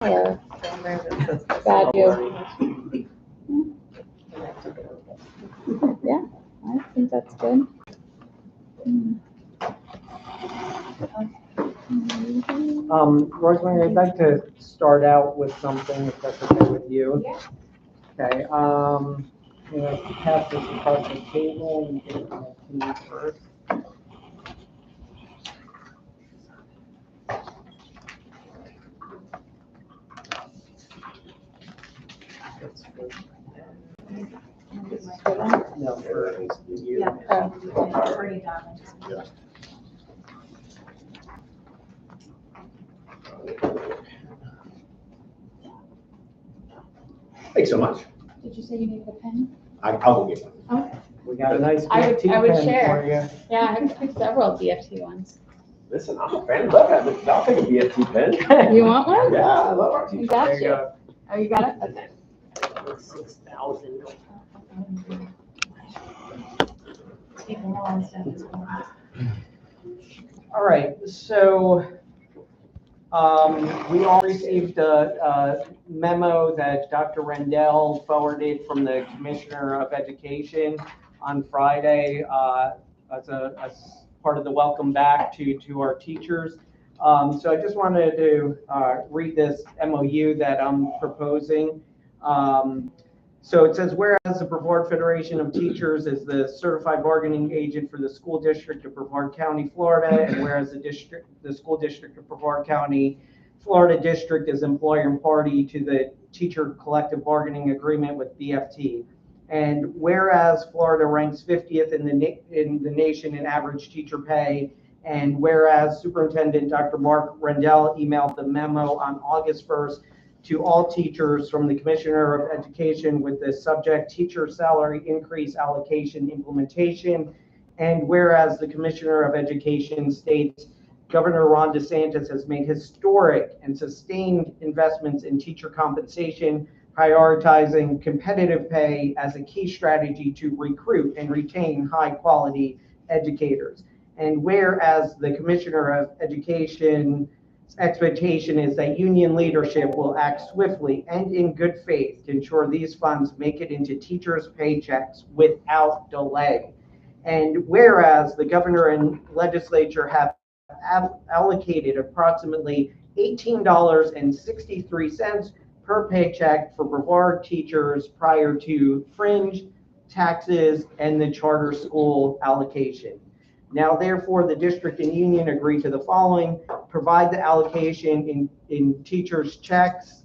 Or bad view? Yeah, I think that's good. Rosemary, I'd like to start out with something, if that's okay with you. Yeah. Okay, I'm gonna pass this across the table and give it to you first. No, for you. Yeah. Oh. Bring it down. Yeah. Thanks so much. Did you say you needed a pen? I'll go get one. Okay. We got a nice I would BFT pen share. for you. Yeah, I have several BFT ones. Listen, I'm a fan. I'll take a BFT pen. You want one? Yeah, I love our I teacher. got There you you. go. Oh, you got it? Okay. 6,000. All right, so we all received a memo that Dr. Rendell forwarded from the Commissioner of Education on Friday as part of the welcome back to our teachers. So I just wanted to read this MOU that I'm proposing. So it says, whereas the Brevard Federation of Teachers is the certified bargaining agent for the school district of Brevard County, Florida, and whereas the school district of Brevard County, Florida district is employer and party to the teacher collective bargaining agreement with BFT. And whereas Florida ranks 50th in the nation in average teacher pay, and whereas Superintendent Dr. Mark Rendell emailed the memo on August 1st to all teachers from the Commissioner of Education with the subject teacher salary increase allocation implementation. And whereas the Commissioner of Education states Governor Ron DeSantis has made historic and sustained investments in teacher compensation, prioritizing competitive pay as a key strategy to recruit and retain high quality educators. And whereas the Commissioner of Education expectation is that union leadership will act swiftly and in good faith to ensure these funds make it into teachers' paychecks without delay. And whereas the governor and legislature have allocated approximately $18.63 per paycheck for Brevard teachers prior to fringe, taxes, and the charter school allocation. Now, therefore, the district and union agree to the following: provide the allocation in teachers' checks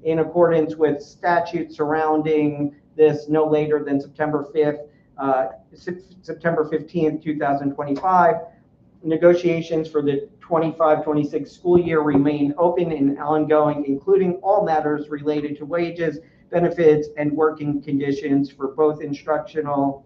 in accordance with statutes surrounding this no later than September 15th, 2025. Negotiations for the 25-26 school year remain open and ongoing, including all matters related to wages, benefits, and working conditions for both instructional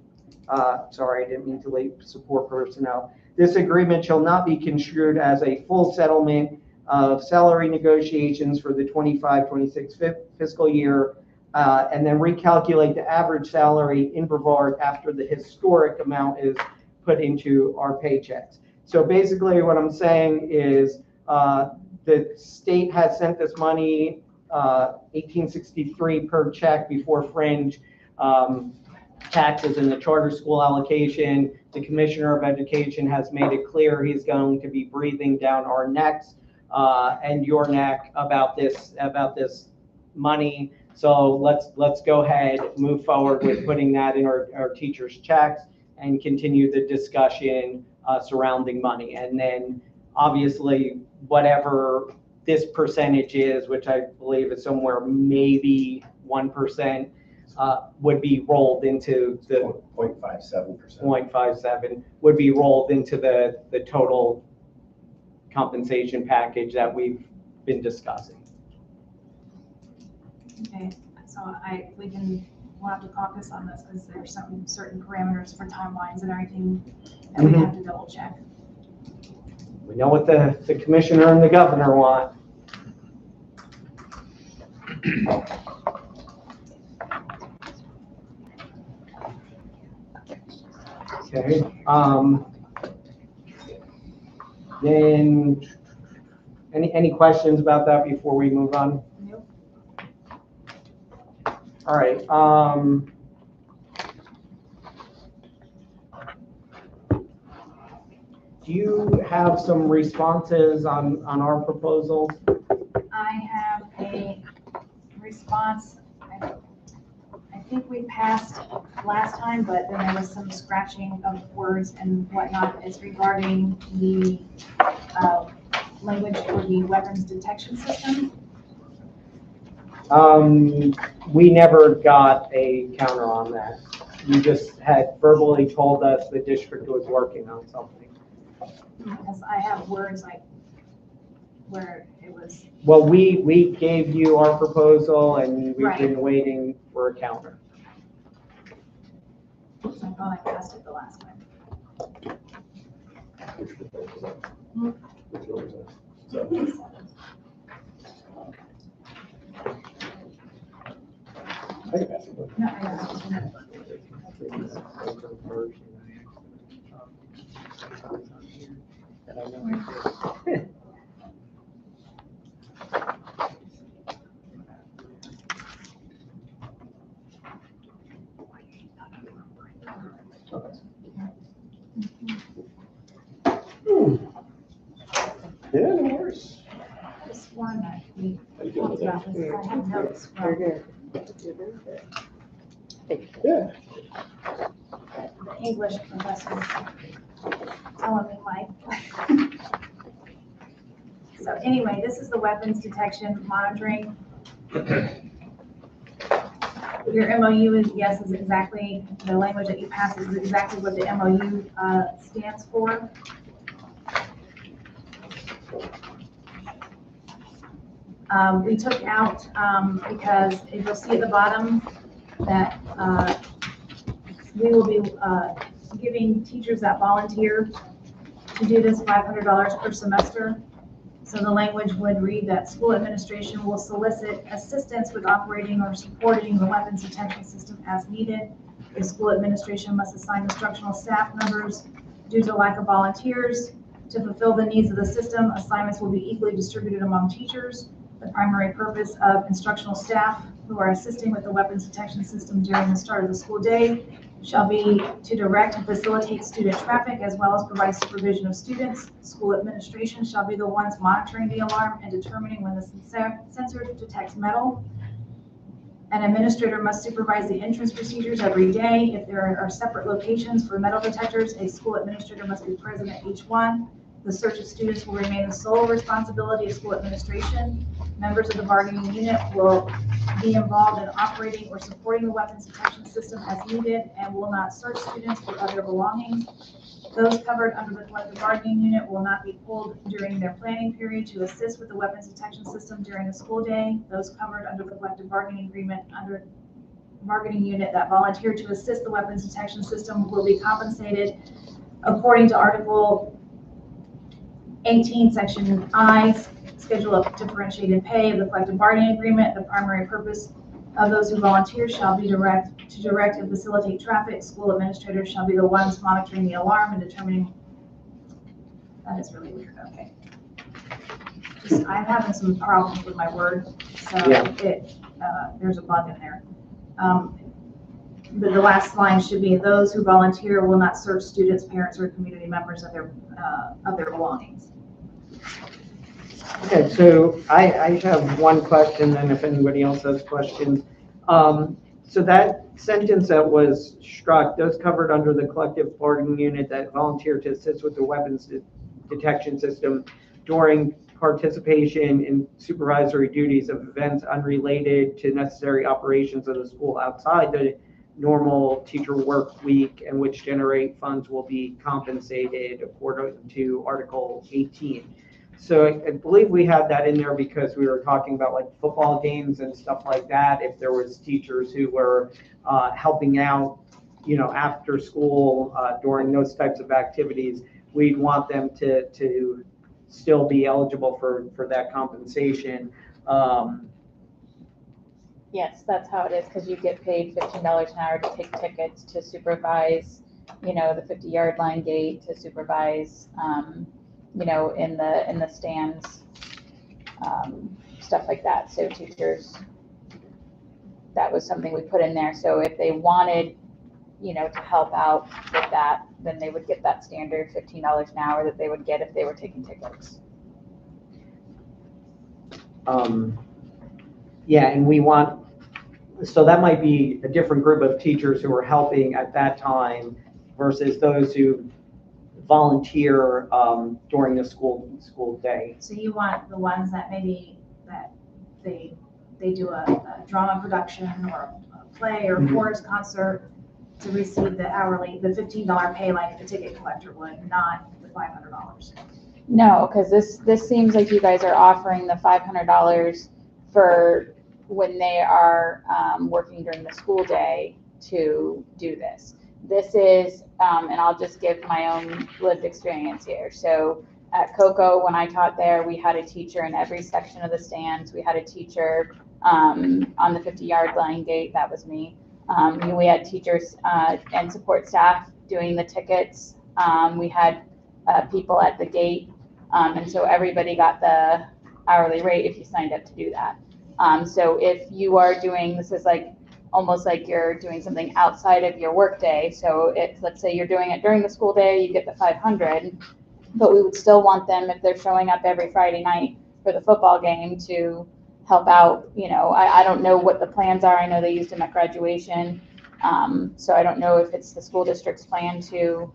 sorry, I didn't mean to late support personnel. This agreement shall not be construed as a full settlement of salary negotiations for the 25-26 fiscal year, and then recalculate the average salary in Brevard after the historic amount is put into our paychecks. So basically what I'm saying is the state has sent this money, $18.63 per check before fringe, taxes in the charter school allocation. The Commissioner of Education has made it clear he's going to be breathing down our necks and your neck about this money. So let's go ahead, move forward with putting that in our teachers' checks and continue the discussion surrounding money. And then obviously whatever this percentage is, which I believe is somewhere maybe 1%, would be rolled into the 0.57%. 0.57 would be rolled into the total compensation package that we've been discussing. Okay, so we'll have to caucus on this because there's some certain parameters for timelines and everything that we have to double check. We know what the commissioner and the governor want. Okay. Then Any questions about that before we move on? Nope. All right. Do you have some responses on our proposals? I have a response. I think we passed last time, but then there was some scratching of words and whatnot as regarding the language for the weapons detection system. We never got a counter on that. You just had verbally told us the district was working on something. Because I have words like where it was. Well, we gave you our proposal and we've Right. been waiting for a counter. I thought I passed it the last time. Which proposal is that? Which one is that? So, I can pass it, but- No, I know. Yeah, no worries. Just one that we How you feeling talked with about this. I have notes from that? Yeah. the English professors telling me Mike. So anyway, this is the weapons detection monitoring. Your MOU is, yes, is exactly, the language that you passed is exactly what the MOU stands for. We took out, because if you'll see at the bottom, that we will be giving teachers that volunteer to do this $500 per semester. So the language would read that school administration will solicit assistance with operating or supporting the weapons detection system as needed. The school administration must assign instructional staff members due to lack of volunteers. To fulfill the needs of the system, assignments will be equally distributed among teachers. The primary purpose of instructional staff who are assisting with the weapons detection system during the start of the school day shall be to direct and facilitate student traffic as well as provide supervision of students. School administration shall be the ones monitoring the alarm and determining when the sensor detects metal. An administrator must supervise the entrance procedures every day. If there are separate locations for metal detectors, a school administrator must be present at each one. The search of students will remain the sole responsibility of school administration. Members of the bargaining unit will be involved in operating or supporting the weapons detection system as needed and will not search students for other belongings. Those covered under the collective bargaining unit will not be pulled during their planning period to assist with the weapons detection system during the school day. Those covered under the collective bargaining agreement under bargaining unit that volunteer to assist the weapons detection system will be compensated according to Article 18, Section I, Schedule of Differentiated Pay of the collective bargaining agreement. The primary purpose of those who volunteer shall be to direct and facilitate traffic. School administrators shall be the ones monitoring the alarm and determining. That is really weird. Okay. Just, I'm having some problems with my word, so Yeah. there's a bug in there. But the last line should be those who volunteer will not search students, parents, or community members of their belongings. Okay, so I have one question, and if anybody else has questions. So that sentence that was struck, those covered under the collective bargaining unit that volunteer to assist with the weapons detection system during participation in supervisory duties of events unrelated to necessary operations of the school outside the normal teacher work week and which generate funds will be compensated according to Article 18. So I believe we had that in there because we were talking about like football games and stuff like that. If there was teachers who were helping out, after school during those types of activities, we'd want them to still be eligible for that compensation. Yes, that's how it is, because you get paid $15 an hour to take tickets, to supervise, the 50-yard line gate, to supervise, in the stands. stuff like that. So teachers, that was something we put in there. So if they wanted, to help out with that, then they would get that standard $15 an hour that they would get if they were taking tickets. Yeah, and we want, so that might be a different group of teachers who are helping at that time versus those who volunteer during the school day. So you want the ones that maybe that they do a drama production or a play or chorus concert to receive the $15 pay like the ticket collector would, not the $500. No, because this seems like you guys are offering the $500 for when they are working during the school day to do this. This is, and I'll just give my own lived experience here. So at Cocoa, when I taught there, we had a teacher in every section of the stands. We had a teacher on the 50-yard line gate. That was me. We had teachers and support staff doing the tickets. We had people at the gate. And so everybody got the hourly rate if you signed up to do that. So if you are doing, this is like almost like you're doing something outside of your work day. So let's say you're doing it during the school day, you get the 500, but we would still want them, if they're showing up every Friday night for the football game, to help out. I don't know what the plans are. I know they used them at graduation. So I don't know if it's the school district's plan to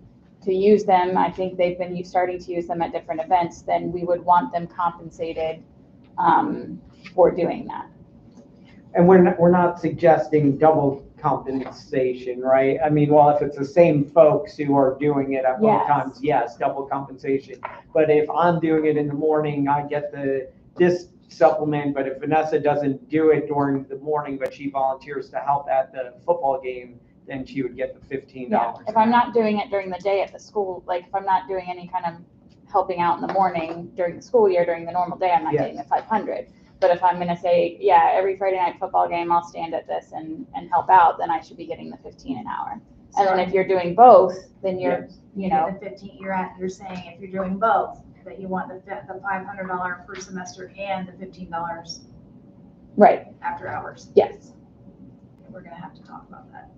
use them. I think they've been starting to use them at different events. Then we would want them compensated for doing that. And we're not suggesting double compensation, right? I mean, well, if it's the same folks who are doing it at both times, yes, double compensation. But if I'm doing it in the morning, I get this supplement. But if Vanessa doesn't do it during the morning, but she volunteers to help at the football game, then she would get the $15. Yeah. If I'm not doing it during the day at the school, like if I'm not doing any kind of helping out in the morning during the school year, during the normal day, I'm not getting the 500. But if I'm going to say, yeah, every Friday night football game, I'll stand at this and help out, then I should be getting the 15 an hour. And then if you're doing both, then you're, The 15, you're saying if you're doing both, that you want the $500 per semester and the $15 right after hours. Yes. We're going to have to talk about that.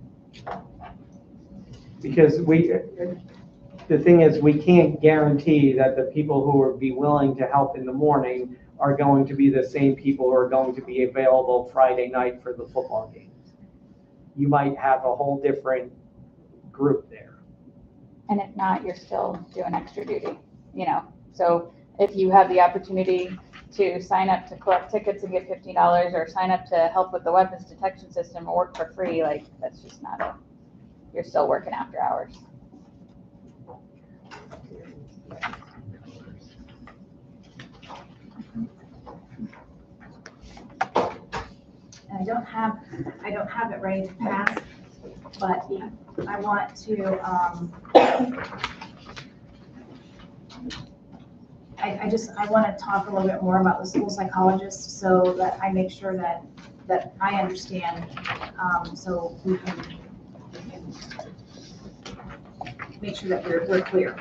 Because the thing is, we can't guarantee that the people who would be willing to help in the morning are going to be the same people who are going to be available Friday night for the football games. You might have a whole different group there. And if not, you're still doing extra duty, So if you have the opportunity to sign up to collect tickets and get $15, or sign up to help with the weapons detection system or work for free, like that's just not you're still working after hours. And I don't have it ready to pass, but I want to, I want to talk a little bit more about the school psychologist so that I make sure that I understand, so we can make sure that we're clear.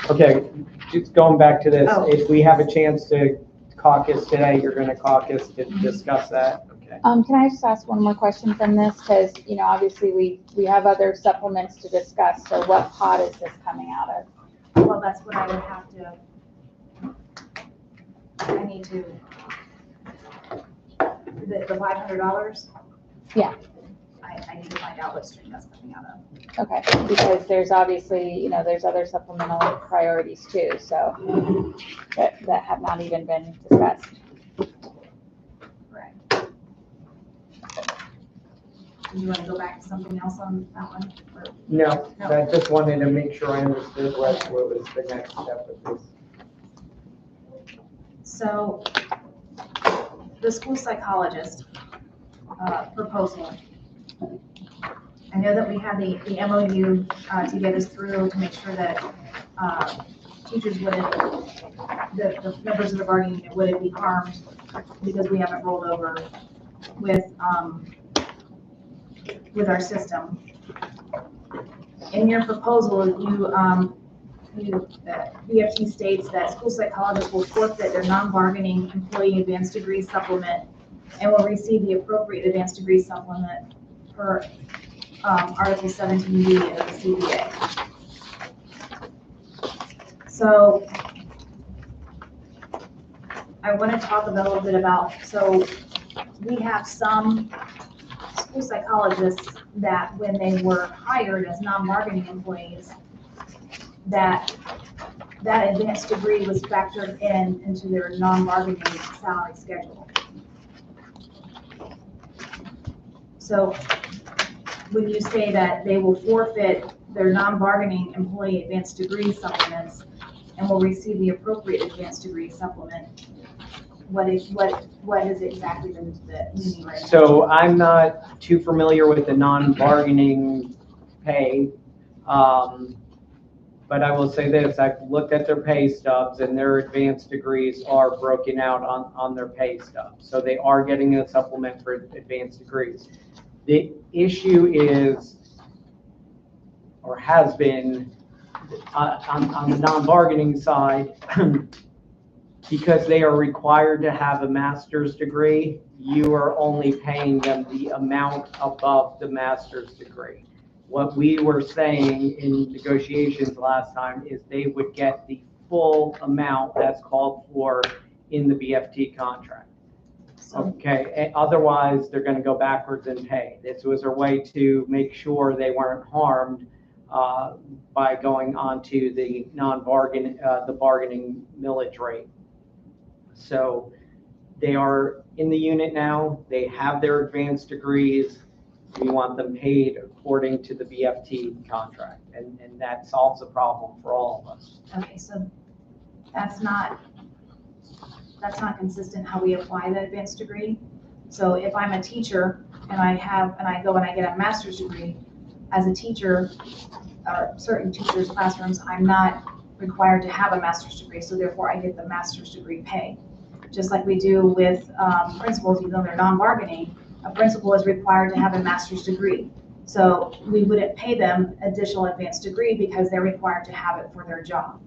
Okay, just going back to this, Oh. if we have a chance to caucus today, you're going to caucus to discuss that? Okay. Can I just ask one more question from this? Because, obviously we have other supplements to discuss. So what pot is this coming out of? Well, that's what I would have to, I need to, the $500? Yeah. I need to find out what stream that's coming out of. Okay, because there's obviously, there's other supplemental priorities too, so that have not even been discussed. Right. Do you want to go back to something else on that one? Or- No, I just wanted to make sure I understood what was the next step of this. So the school psychologist proposal. I know that we have the MOU to get us through to make sure that teachers wouldn't, the members of the bargaining unit wouldn't be harmed because we haven't rolled over with our system. In your proposal, BFT states that school psychologists will forfeit their non-bargaining employee advanced degree supplement and will receive the appropriate advanced degree supplement per Article 17B of the CBA. So I want to talk a little bit about, so we have some school psychologists that when they were hired as non-bargaining employees, that advanced degree was factored into their non-bargaining salary schedule. So when you say that they will forfeit their non-bargaining employee advanced degree supplements and will receive the appropriate advanced degree supplement, what is exactly the meaning right now? So I'm not too familiar with the non-bargaining pay, but I will say this, I've looked at their pay stubs and their advanced degrees are broken out on their pay stubs. So they are getting a supplement for advanced degrees. The issue is, or has been, on the non-bargaining side, because they are required to have a master's degree, you are only paying them the amount above the master's degree. What we were saying in negotiations last time is they would get the full amount that's called for in the BFT contract. Okay, otherwise they're going to go backwards in pay. This was a way to make sure they weren't harmed by going on to the the bargaining millage rate. So they are in the unit now, they have their advanced degrees, we want them paid according to the BFT contract, and that solves the problem for all of us. Okay, so that's not consistent how we apply the advanced degree. So if I'm a teacher and I go and I get a master's degree, as a teacher, or certain teachers' classrooms, I'm not required to have a master's degree, so therefore I get the master's degree pay. Just like we do with principals, even though they're non-bargaining, a principal is required to have a master's degree. So we wouldn't pay them additional advanced degree because they're required to have it for their job.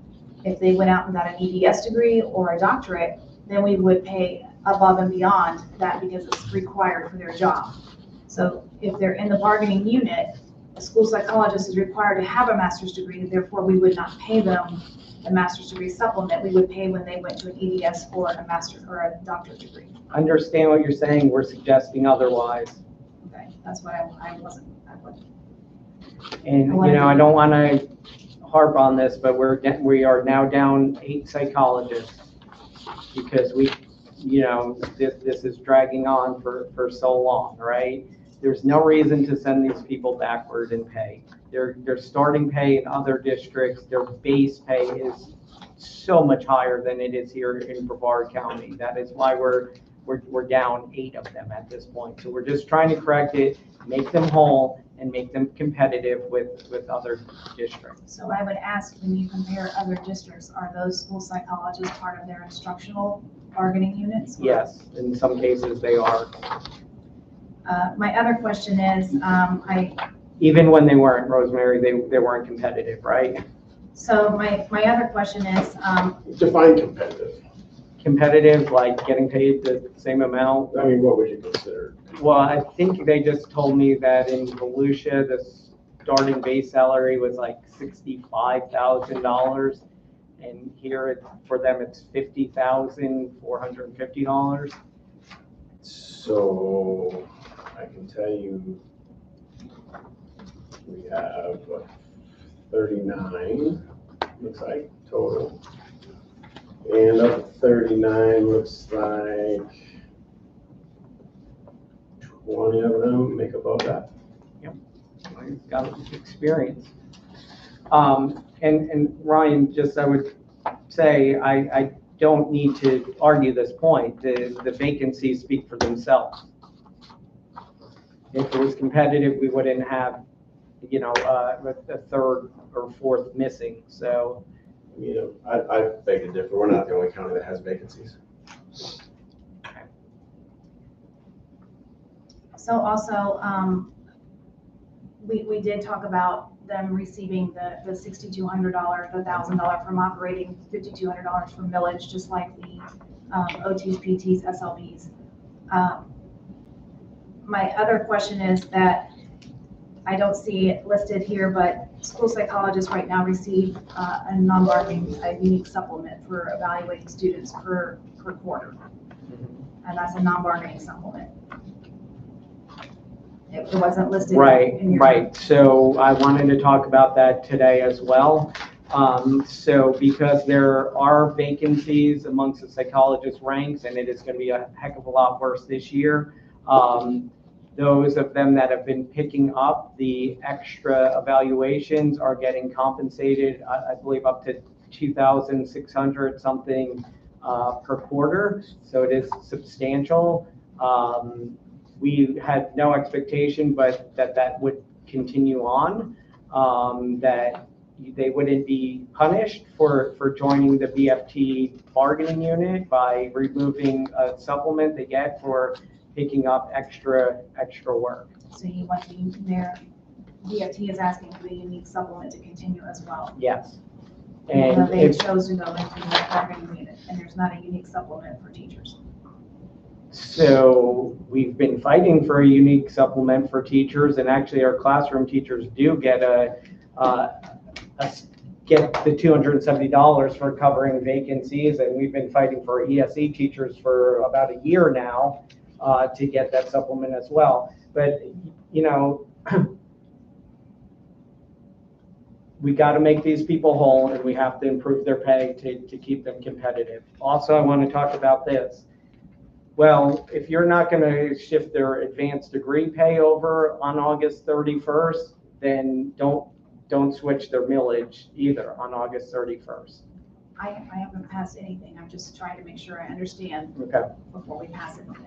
If they went out and got an EDS degree or a doctorate, then we would pay above and beyond that because it's required for their job. So if they're in the bargaining unit, a school psychologist is required to have a master's degree, therefore we would not pay them the master's degree supplement. We would pay when they went to an EDS or a master's or a doctorate degree. Understand what you're saying, we're suggesting otherwise. Okay, that's what I wasn't. And, I don't want to harp on this, but we are now down 8 psychologists because this is dragging on for so long, right? There's no reason to send these people backward in pay. Their starting pay in other districts, their base pay is so much higher than it is here in Brevard County. That is why we're down 8 of them at this point. So we're just trying to correct it, make them whole, and make them competitive with other districts. So I would ask, when you compare other districts, are those school psychologists part of their instructional bargaining units? Yes, in some cases they are. My other question is, Even when they weren't, Rosemary, they weren't competitive, right? So my other question is, Define competitive. Competitive, like getting paid the same amount. I mean, what would you consider? Well, I think they just told me that in Volusia, the starting base salary was like $65,000. And here for them, it's $50,450. So I can tell you, we have 39, looks like, total. And of 39, looks like 20 of them make above that. Yep, I've got experience. And Ryan, just I would say, I don't need to argue this point. The vacancies speak for themselves. If it was competitive, we wouldn't have, a third or fourth missing. So, I beg to differ. We're not the only county that has vacancies. so also, we did talk about them receiving the $6,200, the $1,000 from operating, $5,200 from millage, just like the OTs, PTs, SLBs. My other question is that I don't see it listed here, but school psychologists right now receive a non-bargaining, a unique supplement for evaluating students per quarter. And that's a non-bargaining supplement. It wasn't listed. Right, in your. right. So I wanted to talk about that today as well. So because there are vacancies amongst the psychologist ranks, and it is going to be a heck of a lot worse this year, those of them that have been picking up the extra evaluations are getting compensated, I believe, up to 2,600 something per quarter. So it is substantial. We had no expectation, but that would continue on, that they wouldn't be punished for joining the BFT bargaining unit by removing a supplement they get for picking up extra work. So you want their BFT is asking for the unique supplement to continue as well. Yes. And And they if, chose to go into the bargaining unit, and there's not a unique supplement for teachers. so we've been fighting for a unique supplement for teachers, and actually our classroom teachers do get get the $270 for covering vacancies, and we've been fighting for ESE teachers for about a year now to get that supplement as well. But we got to make these people whole, and we have to improve their pay to keep them competitive. Also, I want to talk about this. Well, if you're not going to shift their advanced degree pay over on August 31st, then don't switch their millage either on August 31st. I haven't passed anything. I'm just trying to make sure I understand Okay. before we pass anything.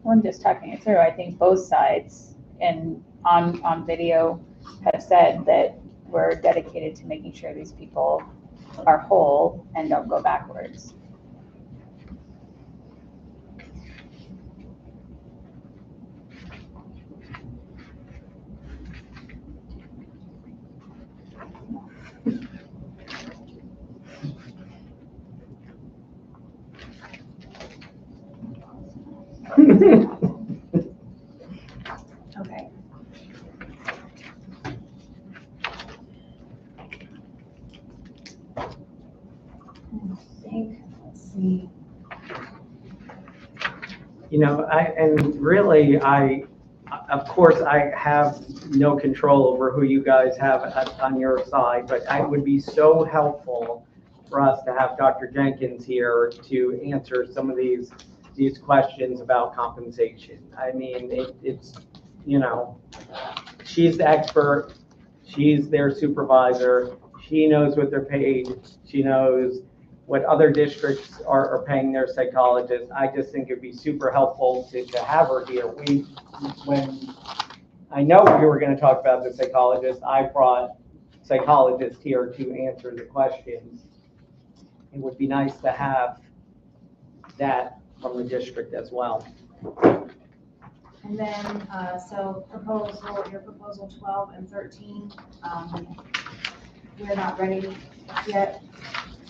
When just talking it through, I think both sides and on video have said that we're dedicated to making sure these people are whole and don't go backwards. Okay. I think, let's see. Of course, I have no control over who you guys have on your side, but it would be so helpful for us to have Dr. Jenkins here to answer some of these questions about compensation. I mean, it's she's the expert, she's their supervisor, she knows what they're paid, she knows what other districts are paying their psychologists. I just think it'd be super helpful to have her here. When I know we were going to talk about the psychologist, I brought psychologists here to answer the questions. It would be nice to have that from the district as well. And then, so your proposal 12 and 13, we're not ready yet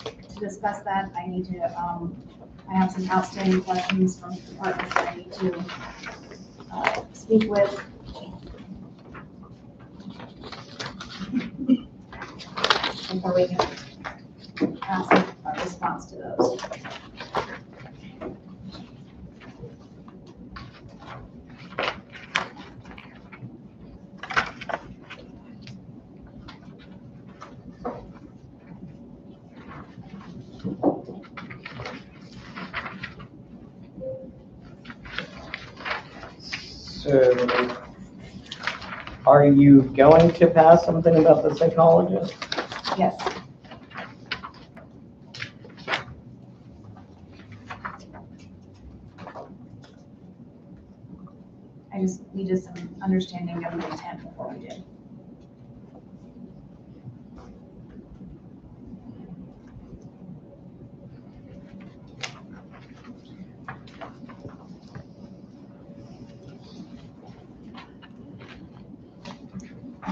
to discuss that. I need to, I have some outstanding questions from departments that I need to speak with. Before we can ask a response to those. So, are you going to pass something about the psychologist? Yes. I just needed some understanding of the intent before we did.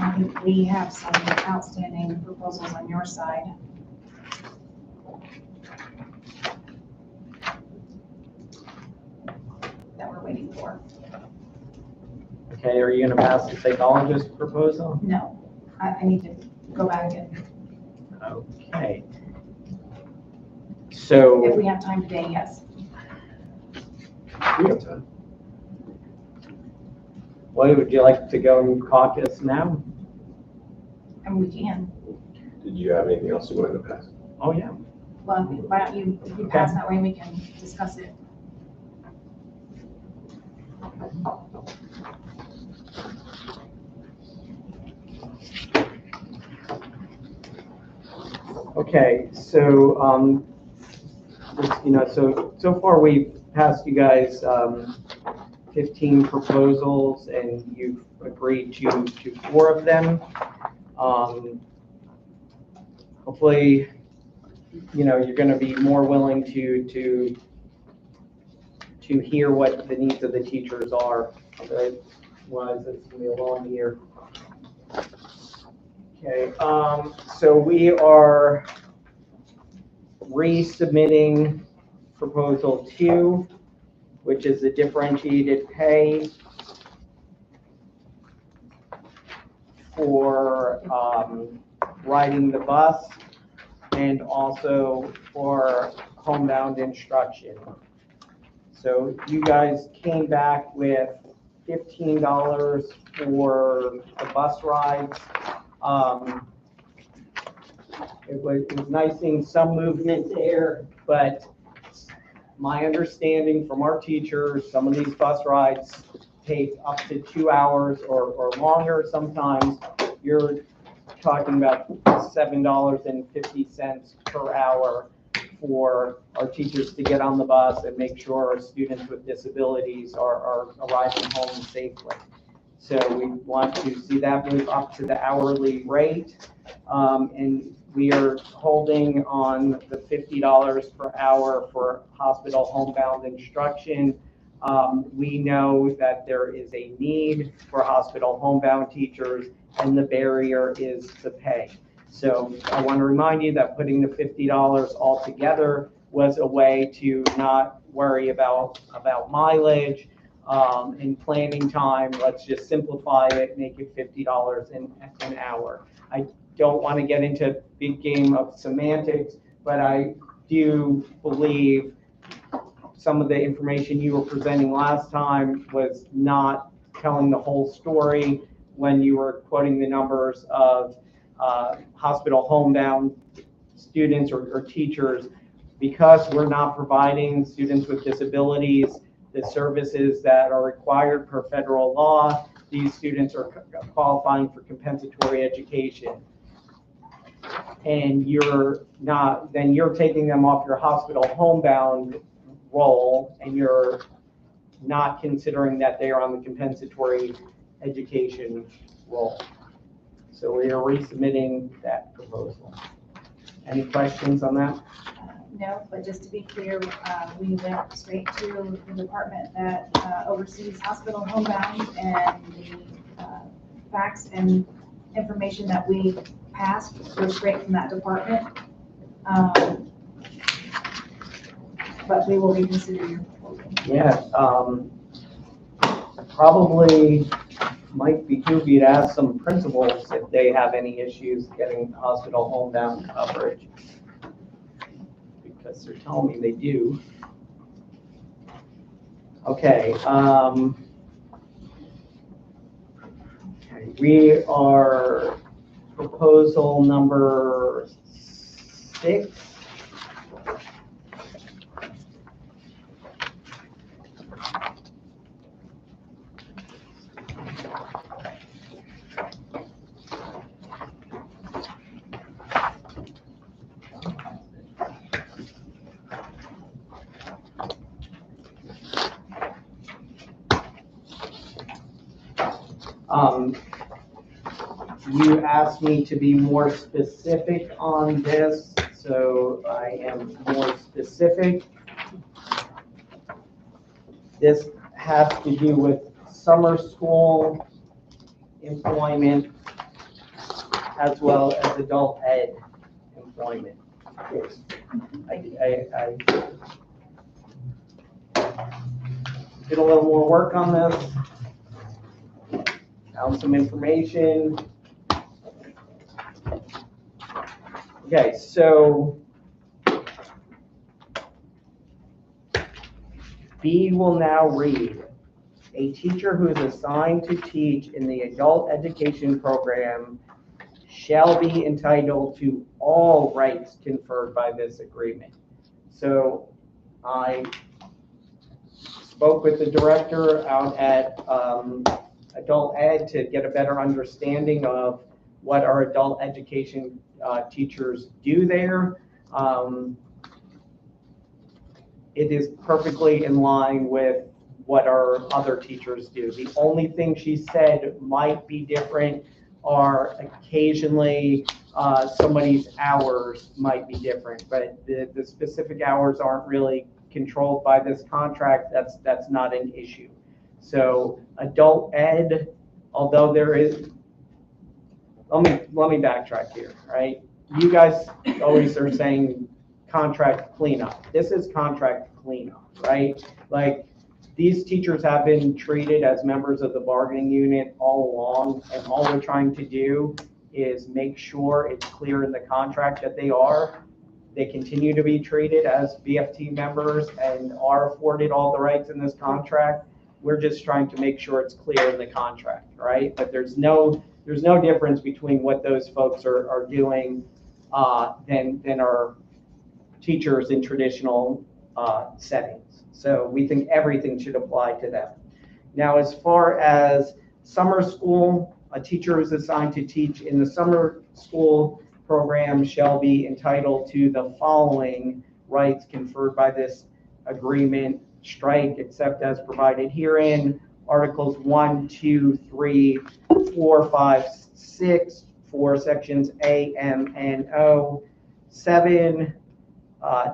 I think we have some outstanding proposals on your side. That we're waiting for. Okay, are you gonna pass the psychologist proposal? No, I need to go back and, Okay. if So, we have time today, yes. We have time. what would you like to go and caucus now? And we can. Did you have anything else you wanted to pass? Oh, yeah. Well, why don't you, if you pass that way, we can discuss it. Okay, so, so far we've passed you guys 15 proposals and you've agreed to 4 of them. Hopefully, you're going to be more willing to hear what the needs of the teachers are. Otherwise, it's going to be a long year. Okay, so we are resubmitting proposal 2, which is the differentiated pay for riding the bus and also for homebound instruction. So you guys came back with $15 for the bus rides. It was nice seeing some movement there, but my understanding from our teachers, some of these bus rides take up to 2 hours or longer. Sometimes you're talking about $7.50 per hour for our teachers to get on the bus and make sure our students with disabilities are arriving home safely. So we want to see that move up to the hourly rate. And we are holding on the $50 per hour for hospital homebound instruction. We know that there is a need for hospital homebound teachers, and the barrier is the pay. So I want to remind you that putting the $50 all together was a way to not worry about mileage and planning time. Let's just simplify it, make it $50 an hour. I don't want to get into a big game of semantics, but I do believe some of the information you were presenting last time was not telling the whole story when you were quoting the numbers of hospital homebound students or teachers. Because we're not providing students with disabilities the services that are required per federal law, these students are qualifying for compensatory education. And then you're taking them off your hospital homebound role, and you're not considering that they are on the compensatory education role. So we are resubmitting that proposal. Any questions on that? No, but just to be clear, we went straight to the department that oversees hospital homebound, and the facts and information that we passed go straight from that department. But we will reconsider your proposal. Yeah, probably might be goofy to ask some principals if they have any issues getting hospital homebound coverage, because they're telling me they do. Okay, we are proposal number 6. You asked me to be more specific on this, so I am more specific. This has to do with summer school employment as well as adult ed employment. I did a little more work on this, found some information. Okay, so B will now read, a teacher who is assigned to teach in the adult education program shall be entitled to all rights conferred by this agreement. So I spoke with the director out at Adult Ed to get a better understanding of what our adult education teachers do there. It is perfectly in line with what our other teachers do. The only thing she said might be different are occasionally somebody's hours might be different, but the specific hours aren't really controlled by this contract. That's not an issue. So adult ed, although there is, let me backtrack here, right? You guys always are saying contract cleanup. This is contract cleanup, right? Like, these teachers have been treated as members of the bargaining unit all along, and all we're trying to do is make sure it's clear in the contract that they continue to be treated as BFT members and are afforded all the rights in this contract. We're just trying to make sure it's clear in the contract, right? But there's no difference between what those folks are doing than our teachers in traditional settings. So we think everything should apply to them. Now, as far as summer school, a teacher is assigned to teach in the summer school program shall be entitled to the following rights conferred by this agreement, strike, except as provided herein, Articles 1, 2, 3, 4, 5, 6, for sections A, M, and O, 7,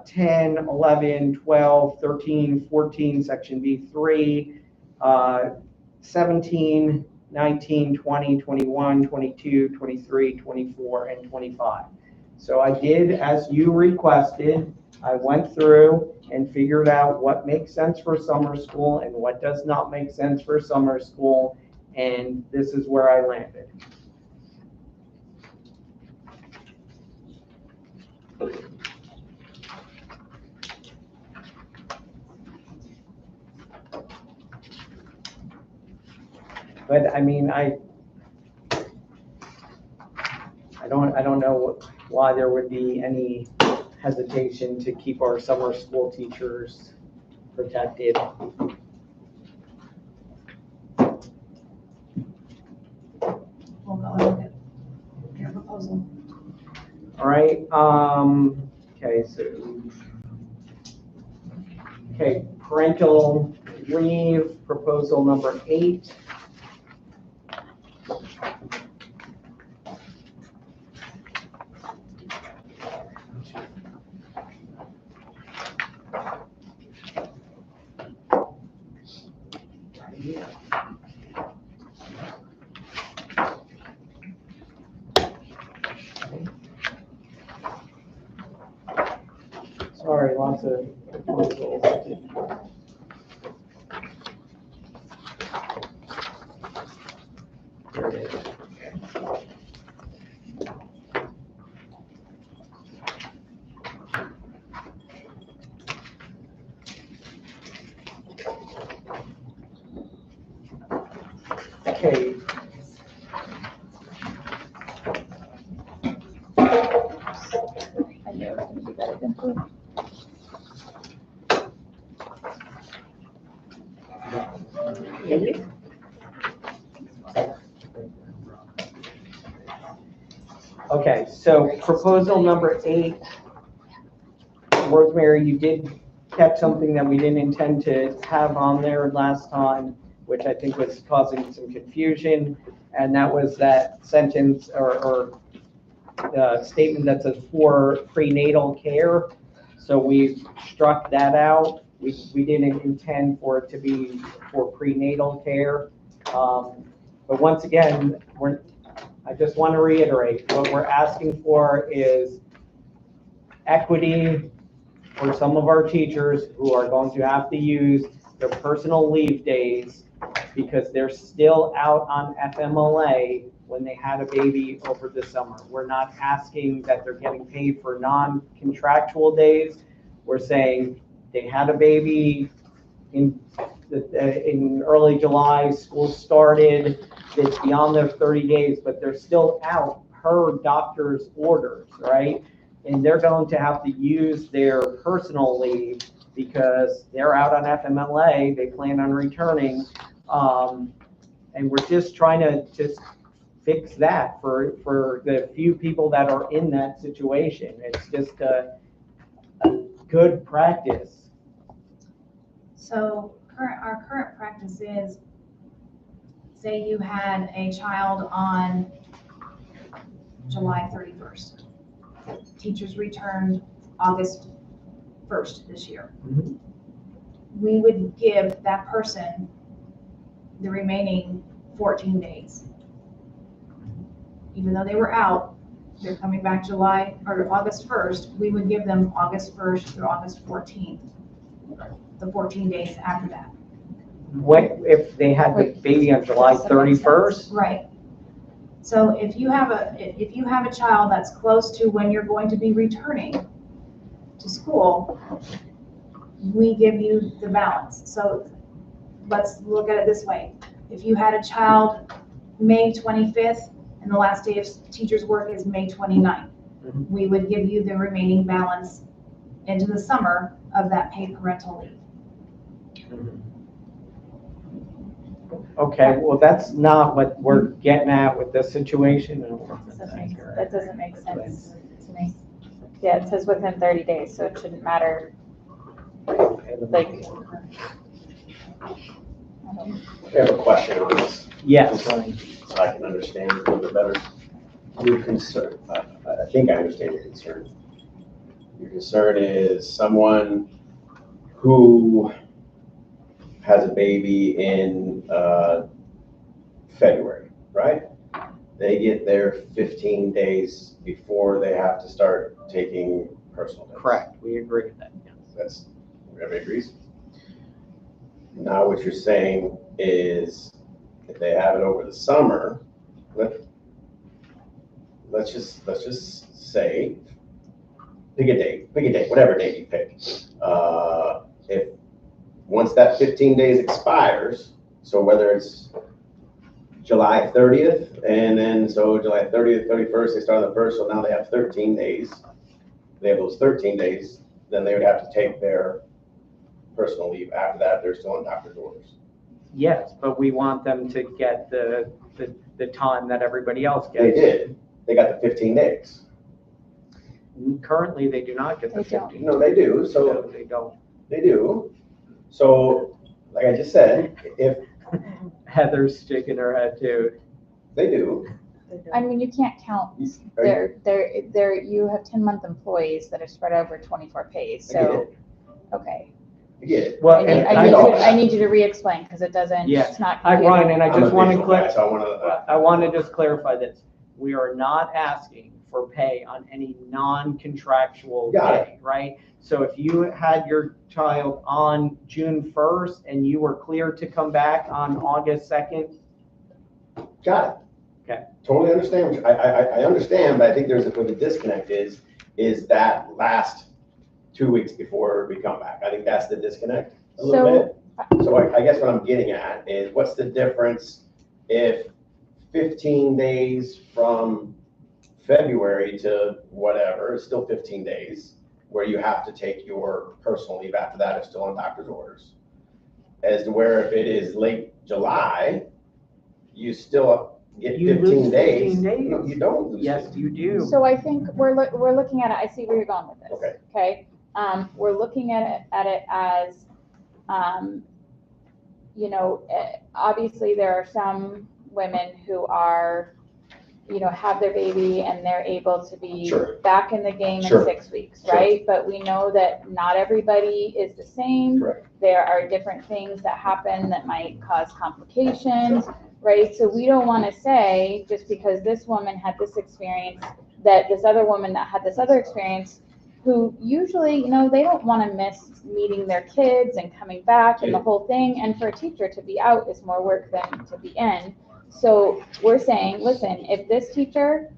10, 11, 12, 13, 14, section B3, 17, 19, 20, 21, 22, 23, 24, and 25. So I did, as you requested, I went through and figured out what makes sense for summer school and what does not make sense for summer school, and this is where I landed. But I mean, I don't know why there would be any hesitation to keep our summer school teachers protected. We'll go and look at your proposal. All right. Okay. Parental leave proposal number 8. Sorry, lots of proposals. There it is. Okay. I knew it was going to be better than food. Okay, so proposal number 8, Rosemary, you did catch something that we didn't intend to have on there last time, which I think was causing some confusion, and that was that sentence or statement that says for prenatal care. So we struck that out. We didn't intend for it to be for prenatal care. But once again, I just want to reiterate, what we're asking for is equity for some of our teachers who are going to have to use their personal leave days because they're still out on FMLA when they had a baby over the summer. We're not asking that they're getting paid for non-contractual days. We're saying they had a baby in early July, school started, it's beyond their 30 days, but they're still out per doctor's orders, right? And they're going to have to use their personal leave because they're out on FMLA, they plan on returning. And we're just trying to just fix that for the few people that are in that situation. It's just a good practice. So our current practice is, say you had a child on July 31st. Teachers returned August 1st this year. Mhm. We would give that person the remaining 14 days. Even though they were out, they're coming back July or August 1st, we would give them August 1st through August 14th, the 14 days after that. What if they had the baby on July Does that make sense? 31st? Right. So if you have a child that's close to when you're going to be returning to school, we give you the balance. So let's look at it this way. If you had a child May 25th and the last day of teacher's work is May 29th, Mhm. we would give you the remaining balance into the summer of that paid parental leave. Okay, well, that's not what we're getting at with this situation. That doesn't make sense to me. Yeah, it says within 30 days, so it shouldn't matter. Like, I have a question on this, Yes, so I can understand it a little bit better. Your concern, I think I understand your concern. Your concern is someone who has a baby in February, right? They get their 15 days before they have to start taking personal days. correct, we agree with that. That's, everybody agrees? Now what you're saying is if they have it over the summer, let's just say, pick a date, whatever date you pick. If once that 15 days expires, so whether it's July 30th, and then so July 30th, 31st, they start on the 1st, so now they have 13 days. They have those 13 days, then they would have to take their personal leave. After that, they're still on doctor's orders. Yes, but we want them to get the time that everybody else They gets. did. They got the 15 days. Currently, they do not get the They don't. 15. No, they do. No, So they don't. they do. So, like I just said, if Heather's shaking her head too. they do, I mean, you can't count, you have 10-month employees that are spread over 24 pays, I get so, it. okay. I get it. Well, I need, and I need know you, that. I need you to re-explain, because it doesn't, Yes. it's not. Ryan, and I I'm a just want to visual guy, click. so I want to just clarify this. We are not asking for pay on any non-contractual Got it. day, right? So if you had your child on June 1st and you were clear to come back on August 2nd, got it. Okay. Totally understand. I understand, but I think there's where the disconnect is that last 2 weeks before we come back. I think that's the disconnect a little bit. So I guess what I'm getting at is what's the difference if 15 days from February to whatever, it's still 15 days where you have to take your personal leave after that is still on doctor's orders. As to where if it is late July, you still get You 15 lose days. 15 days. No, you don't lose yes, 15. you do. So I think we're looking at it, I see where you're going with this. Okay. Okay, we're looking at it as, obviously there are some women who are have their baby and they're able to be Sure. back in the game Sure. in 6 weeks, Sure. right? But we know that not everybody is the same. Correct. There are different things that happen that might cause complications, right? So we don't want to say, just because this woman had this experience, that this other woman that had this other experience, who usually, they don't want to miss meeting their kids and coming back and the whole thing. And for a teacher to be out is more work than to be in. So we're saying, listen, if this teacher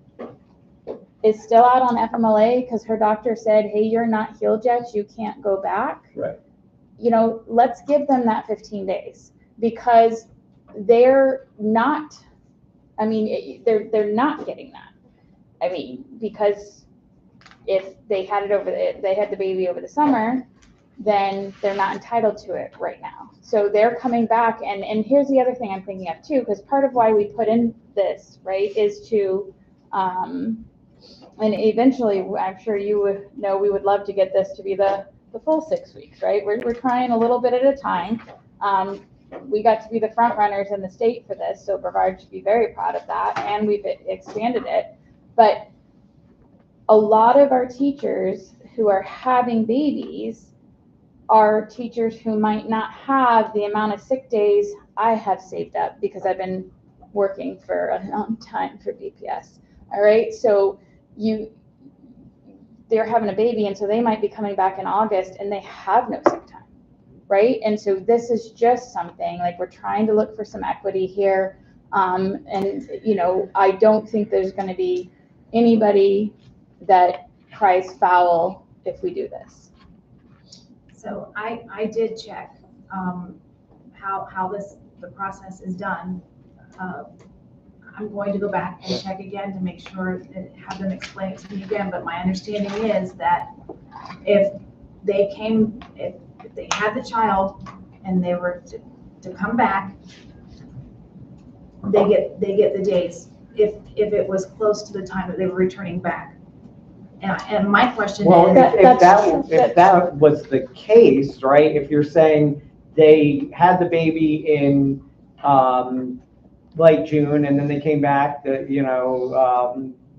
is still out on FMLA because her doctor said, hey, you're not healed yet, you can't go back. Right. Let's give them that 15 days because they're not, they're not getting that. Because if they had the baby over the summer, then they're not entitled to it right now. So they're coming back, and here's the other thing I'm thinking of too, because part of why we put in this, right, is to, and eventually, I'm sure you would know, we would love to get this to be the full 6 weeks, right? We're trying a little bit at a time. We got to be the front runners in the state for this, so Brevard should be very proud of that, and we've expanded it. But a lot of our teachers who are having babies are teachers who might not have the amount of sick days I have saved up because I've been working for a long time for BPS. All right, so they're having a baby, and so they might be coming back in August and they have no sick time, right? And so this is just something like we're trying to look for some equity here. And I don't think there's going to be anybody that cries foul if we do this. So I did check how the process is done. I'm going to go back and check again to make sure and have them explain it to me again. But my understanding is that if they had the child and they were to come back, they get the days if it was close to the time that they were returning back. And my question Well, is, if that was the case, right? If you're saying they had the baby in late June and then they came back,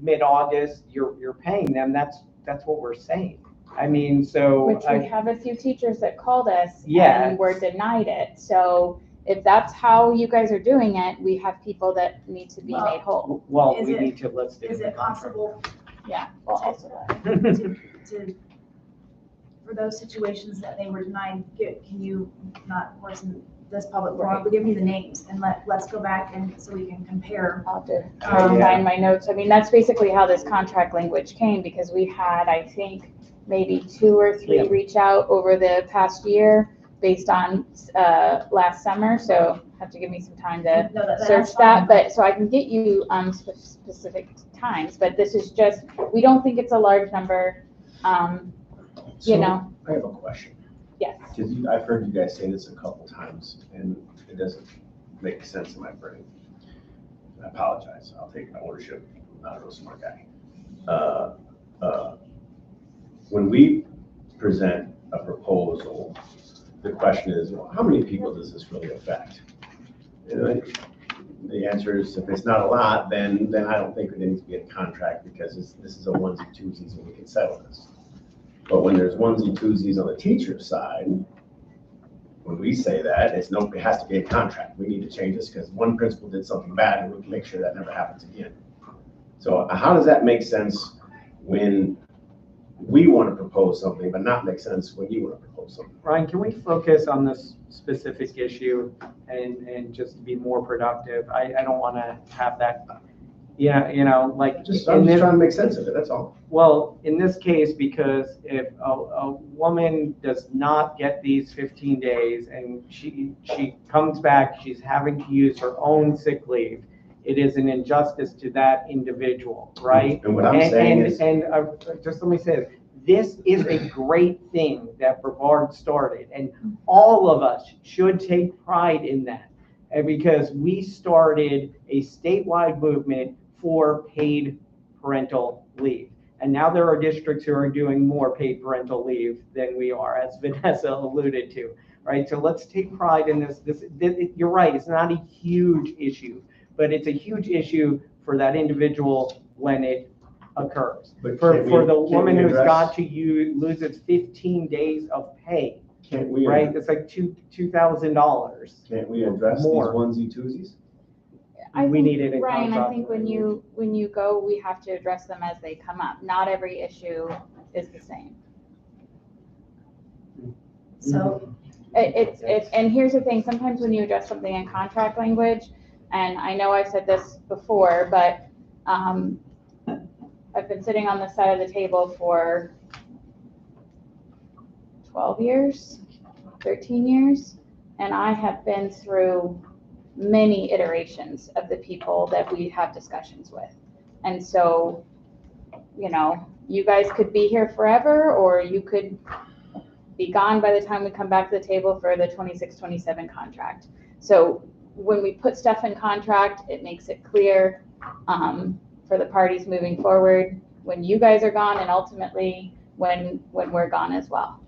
mid-August, you're paying them. That's what we're saying. Which we have a few teachers that called us Yeah. and were denied it. So if that's how you guys are doing it, we have people that need to be made whole. Well, Is we it- need to list it. is it possible Yeah, well, also that. to for those situations that they were denied, can you, not of course in this public forum, but give me the names and let's go back and so we can compare. I'll have to try to find my notes. That's basically how this contract language came, because we had, I think, maybe 2 or 3 reach out over the past year based on last summer. So have to give me some time to search that. But so I can get you specific times. But this is just, we don't think it's a large number. I have a question. Yes. Because I've heard you guys say this a couple times, and it doesn't make sense in my brain. I apologize. I'll take ownership. I'm not a real smart guy. When we present a proposal, the question is, well, how many people does this really affect? The answer is, if it's not a lot, then I don't think there needs to be a contract, because this is a onesie twosies and we can settle this. But when there's onesie twosies on the teacher's side, when we say that, it has to be a contract. We need to change this because one principal did something bad and we can make sure that never happens again. So how does that make sense when we want to propose something, but not make sense when you want to propose something? Ryan, can we focus on this specific issue and just be more productive? I don't want to have that, like. I'm just trying to make sense of it, that's all. Well, in this case, because if a woman does not get these 15 days and she comes back, she's having to use her own sick leave, it is an injustice to that individual, right? And what I'm saying is, just let me say this is a great thing that Brevard started, and all of us should take pride in that, because we started a statewide movement for paid parental leave. And now there are districts who are doing more paid parental leave than we are, as Vanessa alluded to, right? So let's take pride in this. You're right, it's not a huge issue, but it's a huge issue for that individual when it occurs. But For can't the we woman who's address- got to lose its 15 days of pay, Can't we, right? It's like $2,000. can't we address these More. onesie twosies? We need it in Ryan, I contract think when you go, we have to address them as they come up. Not every issue is the same. So, And here's the thing, sometimes when you address something in contract language, and I know I've said this before, but I've been sitting on this side of the table for 12 years, 13 years, and I have been through many iterations of the people that we have discussions with. And so, you know, you guys could be here forever, or you could be gone by the time we come back to the table for the 26-27 contract. So when we put stuff in contract, it makes it clear for the parties moving forward when you guys are gone, and ultimately when we're gone as well.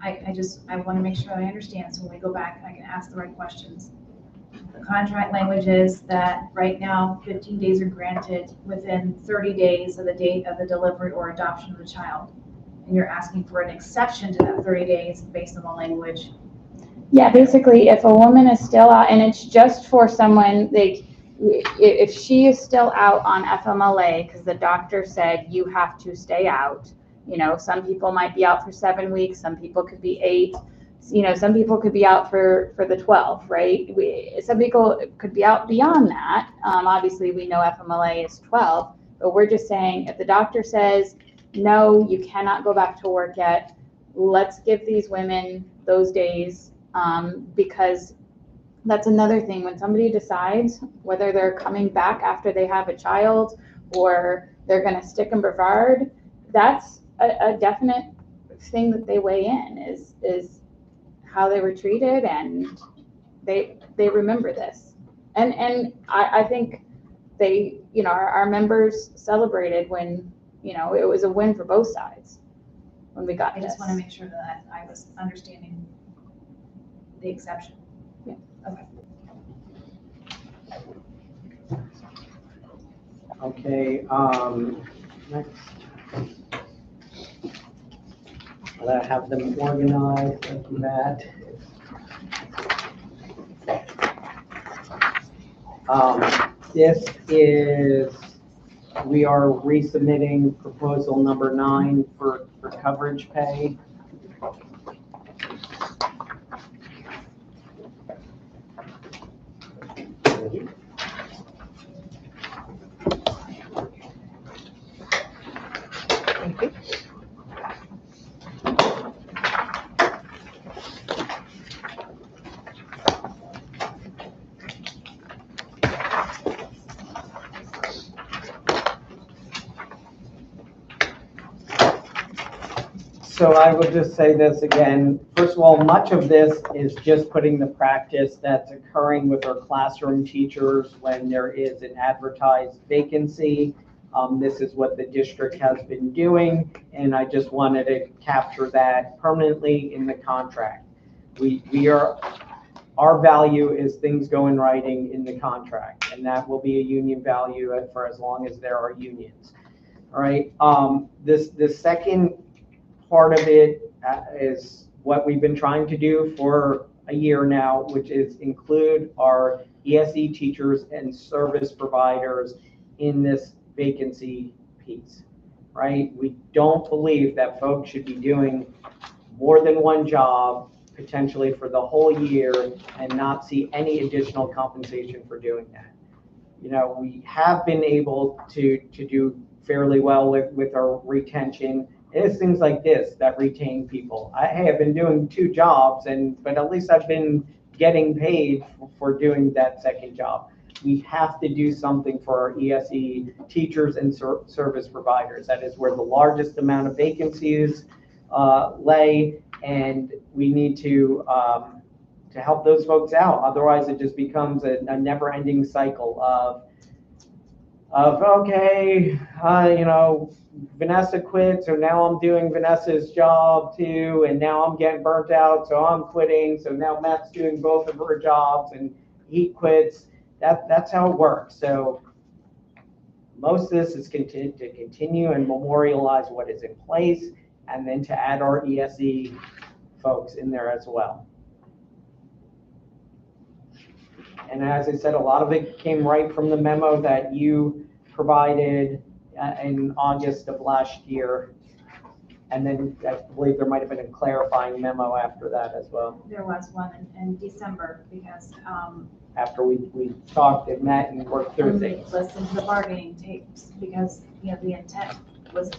I want to make sure I understand, so when we go back, I can ask the right questions. The contract language is that right now, 15 days are granted within 30 days of the date of the delivery or adoption of the child. And you're asking for an exception to that 30 days based on the language. Yeah, basically, if a woman is still out, and it's just for someone, if she is still out on FMLA, because the doctor said you have to stay out, you know, some people might be out for 7 weeks, some people could be 8, you know, some people could be out for the 12, right? Some people could be out beyond that. Obviously, we know FMLA is 12, but we're just saying if the doctor says, no, you cannot go back to work yet, let's give these women those days, because that's another thing. When somebody decides whether they're coming back after they have a child or they're going to stick in Brevard, that's a definite thing that they weigh in is how they were treated, and they remember this. And I think they, you know, our members celebrated when, you know, it was a win for both sides when we got I this. just want to make sure that I was understanding the exception. Yeah. Okay. Okay, next. I have them organized, thank you, Matt. This is, we are resubmitting proposal number 9 for coverage pay. So I will just say this again. First of all, much of this is just putting the practice that's occurring with our classroom teachers when there is an advertised vacancy. This is what the district has been doing, and I just wanted to capture that permanently in the contract. Our value is things go in writing in the contract, and that will be a union value for as long as there are unions. All right. This second part of it is what we've been trying to do for a year now, which is include our ESE teachers and service providers in this vacancy piece, right? We don't believe that folks should be doing more than one job potentially for the whole year and not see any additional compensation for doing that. You know, we have been able to do fairly well with our retention. It's things like this that retain people. Hey, I've been doing 2 jobs, but at least I've been getting paid for doing that second job. We have to do something for our ESE teachers and service providers. That is where the largest amount of vacancies lay, and we need to help those folks out. Otherwise, it just becomes a never-ending cycle of okay, you know, Vanessa quit, so now I'm doing Vanessa's job too, and now I'm getting burnt out, so I'm quitting. So now Matt's doing both of her jobs, and he quits, that's how it works. So most of this is to continue and memorialize what is in place, and then to add our ESE folks in there as well. And as I said, a lot of it came right from the memo that you provided in August of last year. And then I believe there might have been a clarifying memo after that as well. There was one in December because After we talked and met and worked through things. listened to the bargaining tapes because, you know, the intent was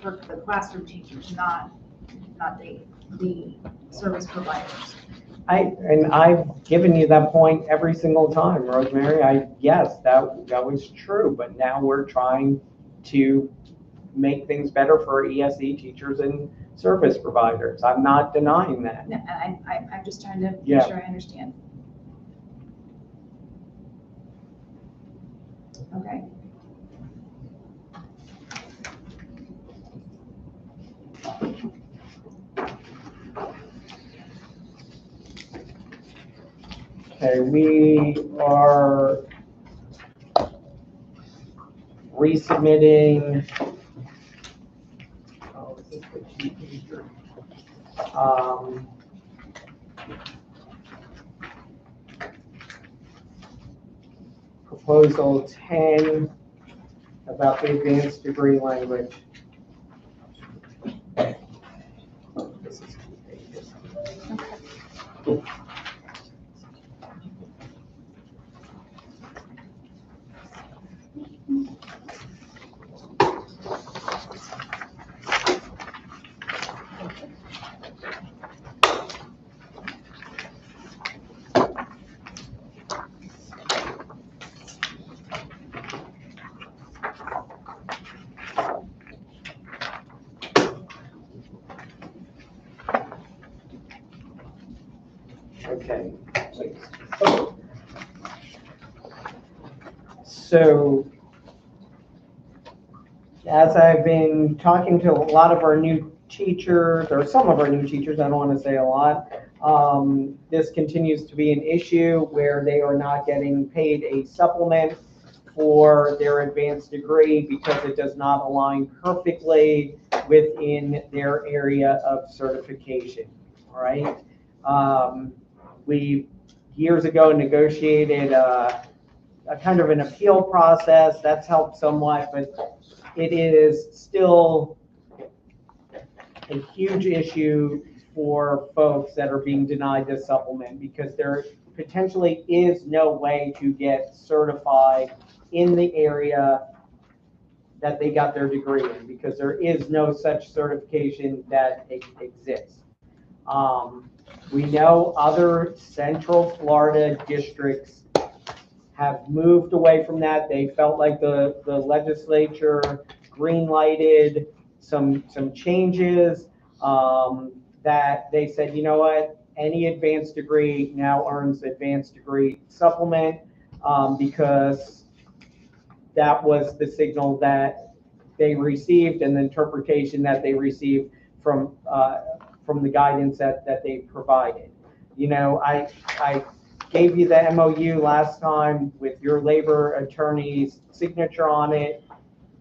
for the classroom teachers, not the service providers. I've given you that point every single time, Rosemary. Yes, that was true, but now we're trying to make things better for ESE teachers and service providers. I'm not denying that. No, and I'm just trying to make Yeah. sure I understand. Okay. Okay, we are resubmitting. Oh, is this the cheat pager? Proposal 10 about the advanced degree language. This is 2 pages. Okay. So, as I've been talking to a lot of our new teachers, or some of our new teachers, I don't want to say a lot, this continues to be an issue where they are not getting paid a supplement for their advanced degree because it does not align perfectly within their area of certification, all right? We years ago negotiated a kind of an appeal process. That's helped somewhat, but it is still a huge issue for folks that are being denied this supplement because there potentially is no way to get certified in the area that they got their degree in because there is no such certification that exists. We know other Central Florida districts have moved away from that. They felt like the legislature green-lighted some changes that they said, you know what, any advanced degree now earns advanced degree supplement because that was the signal that they received and the interpretation that they received from the guidance that they provided. You know, I gave you the MOU last time with your labor attorney's signature on it.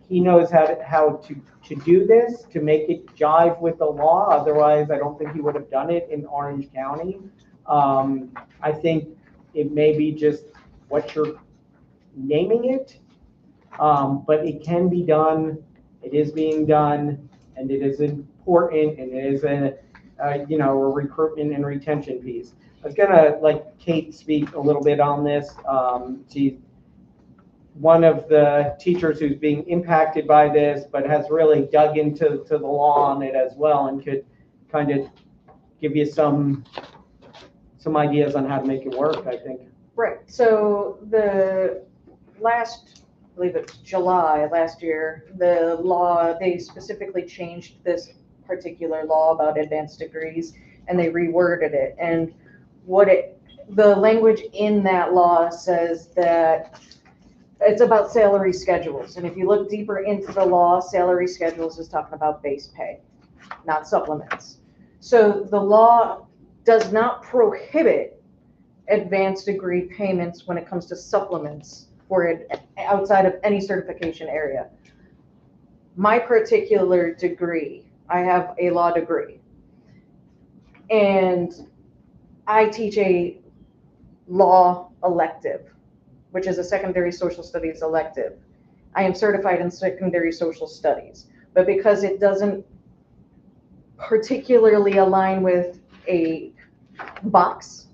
He knows how to do this, to make it jive with the law. Otherwise, I don't think he would have done it in Orange County. I think it may be just what you're naming it, but it can be done. It is being done, and it is important, and it is a recruitment and retention piece. I was gonna let Kate speak a little bit on this. She's one of the teachers who's being impacted by this, but has really dug into the law on it as well, and could kind of give you some ideas on how to make it work, I think. Right. So the last, I believe it's July last year, the law, they specifically changed this particular law about advanced degrees, and they reworded it. And the language in that law says that it's about salary schedules. And if you look deeper into the law, salary schedules is talking about base pay, not supplements. So the law does not prohibit advanced degree payments when it comes to supplements for it outside of any certification area. My particular degree, I have a law degree, and I teach a law elective, which is a secondary social studies elective. I am certified in secondary social studies, but because it doesn't particularly align with a box,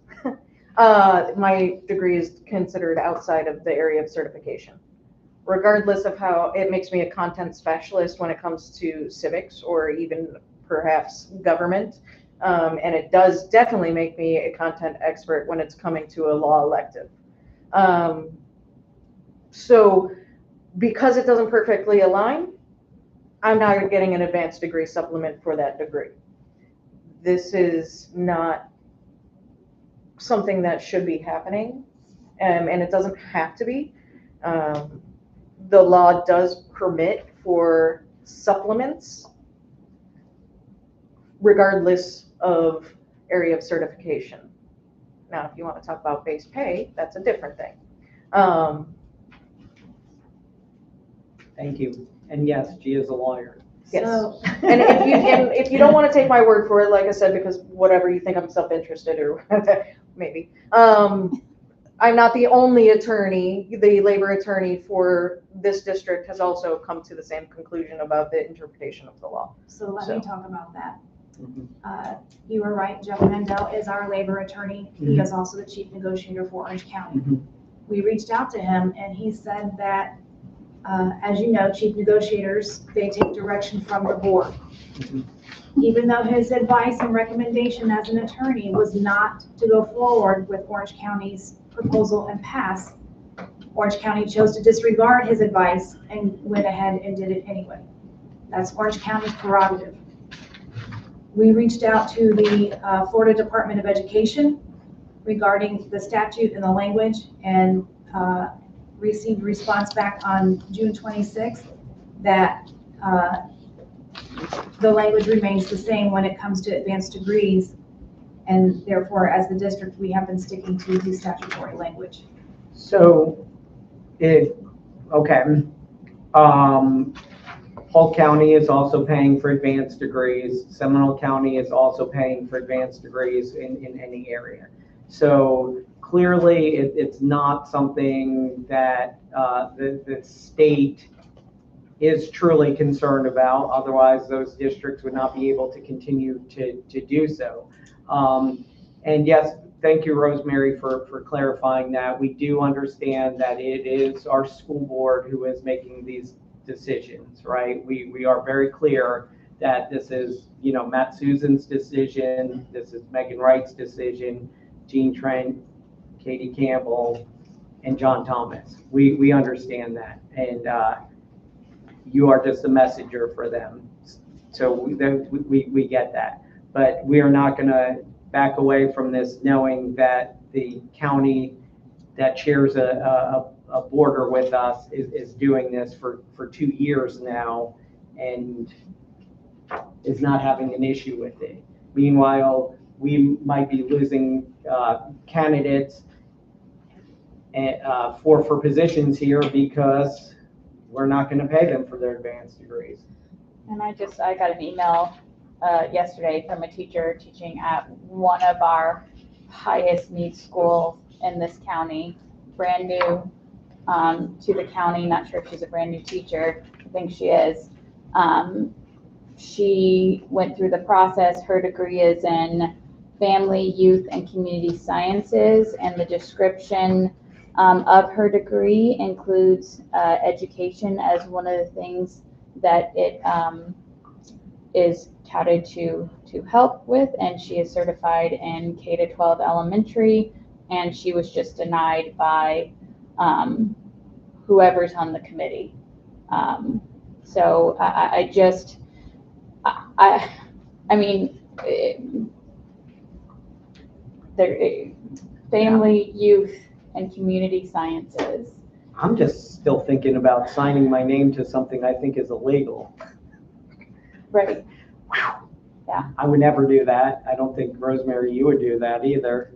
my degree is considered outside of the area of certification. Regardless of how it makes me a content specialist when it comes to civics or even perhaps government, and it does definitely make me a content expert when it's coming to a law elective. So because it doesn't perfectly align, I'm not getting an advanced degree supplement for that degree. This is not something that should be happening, and it doesn't have to be. The law does permit for supplements regardless of area of certification. Now, if you want to talk about base pay, that's a different thing. Thank you. And yes, she is a lawyer. Yes. So, And if you don't want to take my word for it, like I said, because whatever you think I'm self-interested or maybe, I'm not the only attorney. The labor attorney for this district has also come to the same conclusion about the interpretation of the law. so let me talk about that. Mhm. You were right, Jeff Mandel is our labor attorney. He is also the chief negotiator for Orange County. Mhm. We reached out to him and he said that, as you know, chief negotiators, they take direction from the board. Mhm. Even though his advice and recommendation as an attorney was not to go forward with Orange County's proposal and pass, Orange County chose to disregard his advice and went ahead and did it anyway. That's Orange County's prerogative. We reached out to the Florida Department of Education regarding the statute and the language, and received response back on June 26th that the language remains the same when it comes to advanced degrees, and therefore, as the district, we have been sticking to the statutory language. So, okay. Polk County is also paying for advanced degrees. Seminole County is also paying for advanced degrees in any area. So clearly, it's not something that the state is truly concerned about. Otherwise, those districts would not be able to continue to do so. And yes, thank you, Rosemary, for clarifying that. We do understand that it is our school board who is making these decisions, right? We are very clear that this is, Matt Susan's decision, this is Megan Wright's decision, Jean Trent, Katie Campbell, and John Thomas. We understand that, and you are just a messenger for them. So we get that, but we are not going to back away from this, knowing that the county that shares a border with us is doing this for 2 years now and is not having an issue with it. Meanwhile, we might be losing candidates for positions here because we're not going to pay them for their advanced degrees. And I got an email yesterday from a teacher teaching at one of our highest need schools in this county, brand new to the county. Not sure if she's a brand new teacher. I think she is. She went through the process. Her degree is in family, youth, and community sciences, and the description of her degree includes education as one of the things that it is touted to help with, and she is certified in K-12 elementary, and she was just denied by whoever's on the committee. So I mean, family, youth, and community sciences. I'm just still thinking about signing my name to something I think is illegal. Right. Yeah. I would never do that. I don't think, Rosemary, you would do that either.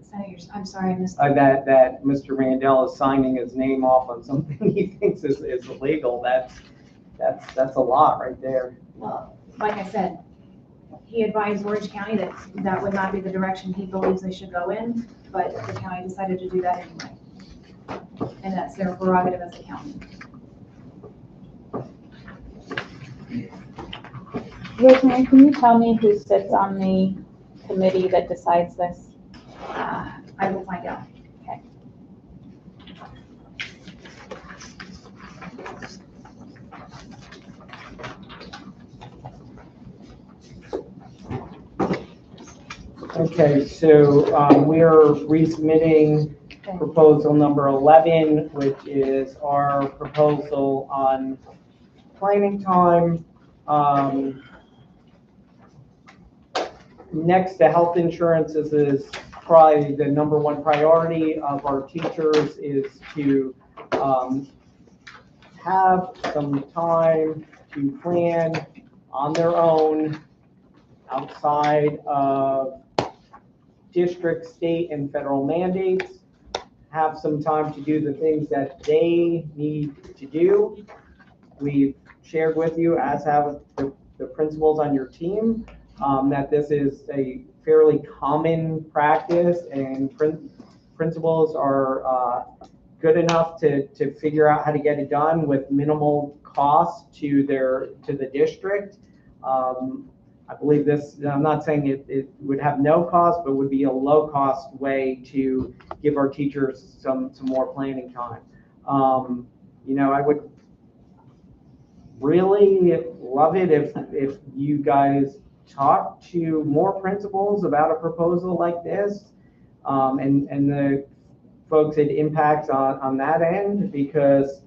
I'm sorry, I missed That Mr. Mandel is signing his name off on something he thinks is illegal. That's a lot right there. Well, like I said, he advised Orange County that that would not be the direction he believes they should go in, but the county decided to do that anyway. And that's their prerogative as a county. Rosemary, can you tell me who sits on the committee that decides this? I will find out. Okay. Okay, so we're resubmitting proposal number 11, which is our proposal on planning time. Next to health insurance is probably the number one priority of our teachers, is to have some time to plan on their own outside of district, state, and federal mandates, have some time to do the things that they need to do. We've shared with you, as have the principals on your team, that this is a fairly common practice, and principals are good enough to figure out how to get it done with minimal cost to the district. I believe this, I'm not saying it would have no cost, but would be a low cost way to give our teachers some more planning time. You know, I would really love it if you guys talk to more principals about a proposal like this, and the folks it impacts on that end, because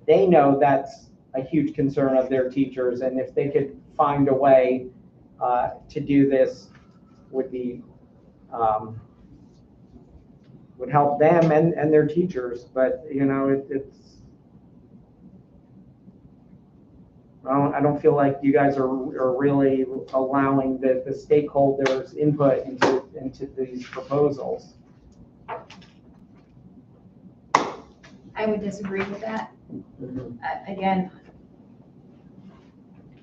they know that's a huge concern of their teachers, and if they could find a way to do this, would be would help them and their teachers. But you know, it's I don't feel like you guys are really allowing the stakeholders input into these proposals. I would disagree with that. Mm-hmm. Again,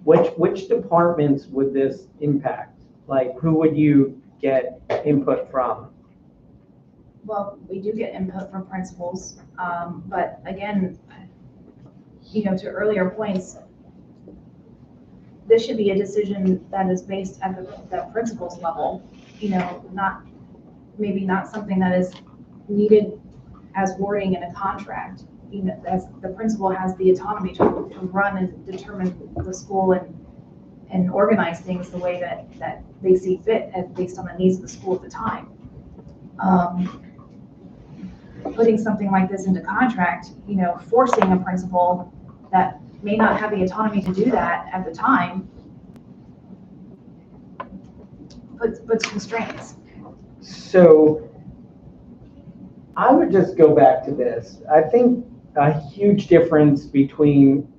Which departments would this impact? Like, who would you get input from? well, we do get input from principals, but again, you know, to earlier points, this should be a decision that is based at the principal's level, you know, maybe not something that is needed as wording in a contract. You know, as the principal has the autonomy to run and determine the school and organize things the way that they see fit based on the needs of the school at the time. Putting something like this into contract, you know, forcing a principal that may not have the autonomy to do that at the time, puts constraints. So I would just go back to this. I think a huge difference between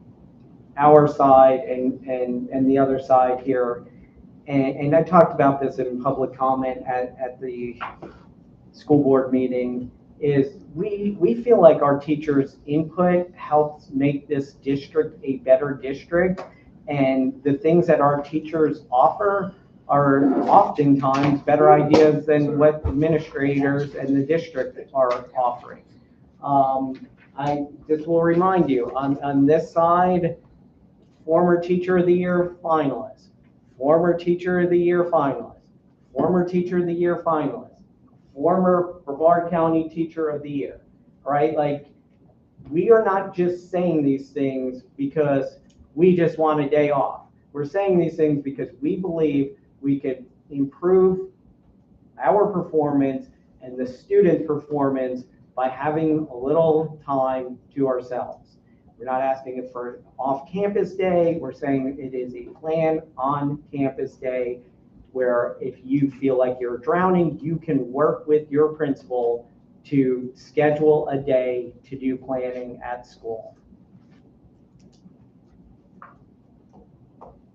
our side and the other side here, and I talked about this in public comment at the school board meeting, is we feel like our teachers' input helps make this district a better district, and the things that our teachers offer are oftentimes better ideas than what administrators and the district are offering. I just will remind you, on this side, former Teacher of the Year finalist, former Teacher of the Year finalist, former Teacher of the Year finalist, former Brevard County Teacher of the Year, right? Like, we are not just saying these things because we just want a day off. We're saying these things because we believe we could improve our performance and the student performance by having a little time to ourselves. We're not asking it for an off-campus day. We're saying it is a planned on-campus day where if you feel like you're drowning, you can work with your principal to schedule a day to do planning at school.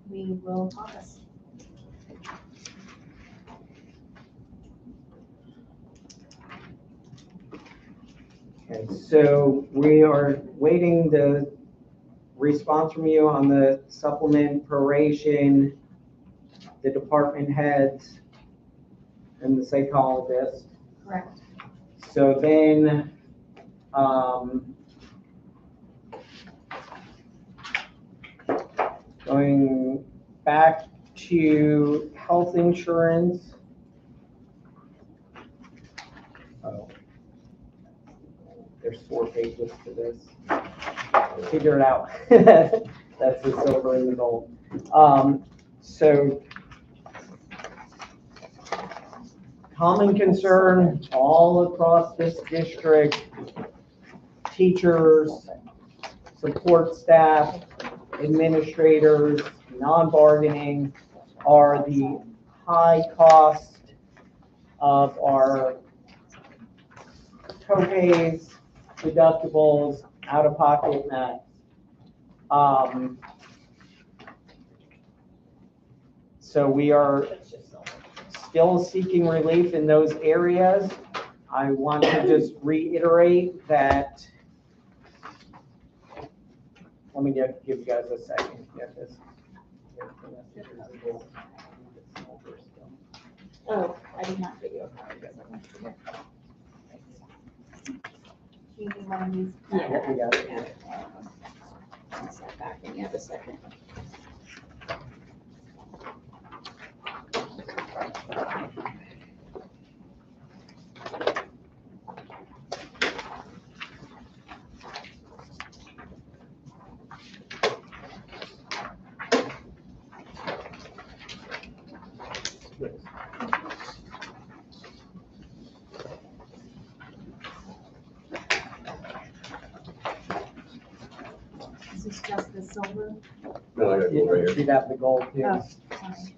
We will talk Okay, so we are waiting the response from you on the supplement proration, the department heads, and the psychologist. Correct. So then, going back to health insurance. Oh, there's 4 pages to this. Figure it out. That's the silver and the gold. So common concern all across this district, teachers, support staff, administrators, non-bargaining, are the high cost of our co-pays, deductibles, out-of-pocket max. So we are still seeking relief in those areas. I want to just reiterate that. Let me give you guys a second to get this. Oh, I did not give you a copy. Do you need one of these? Yeah, we got it. Step back and you have a second. Is this just the silver? No, I got gold right You here. should have the gold too. Oh, sorry.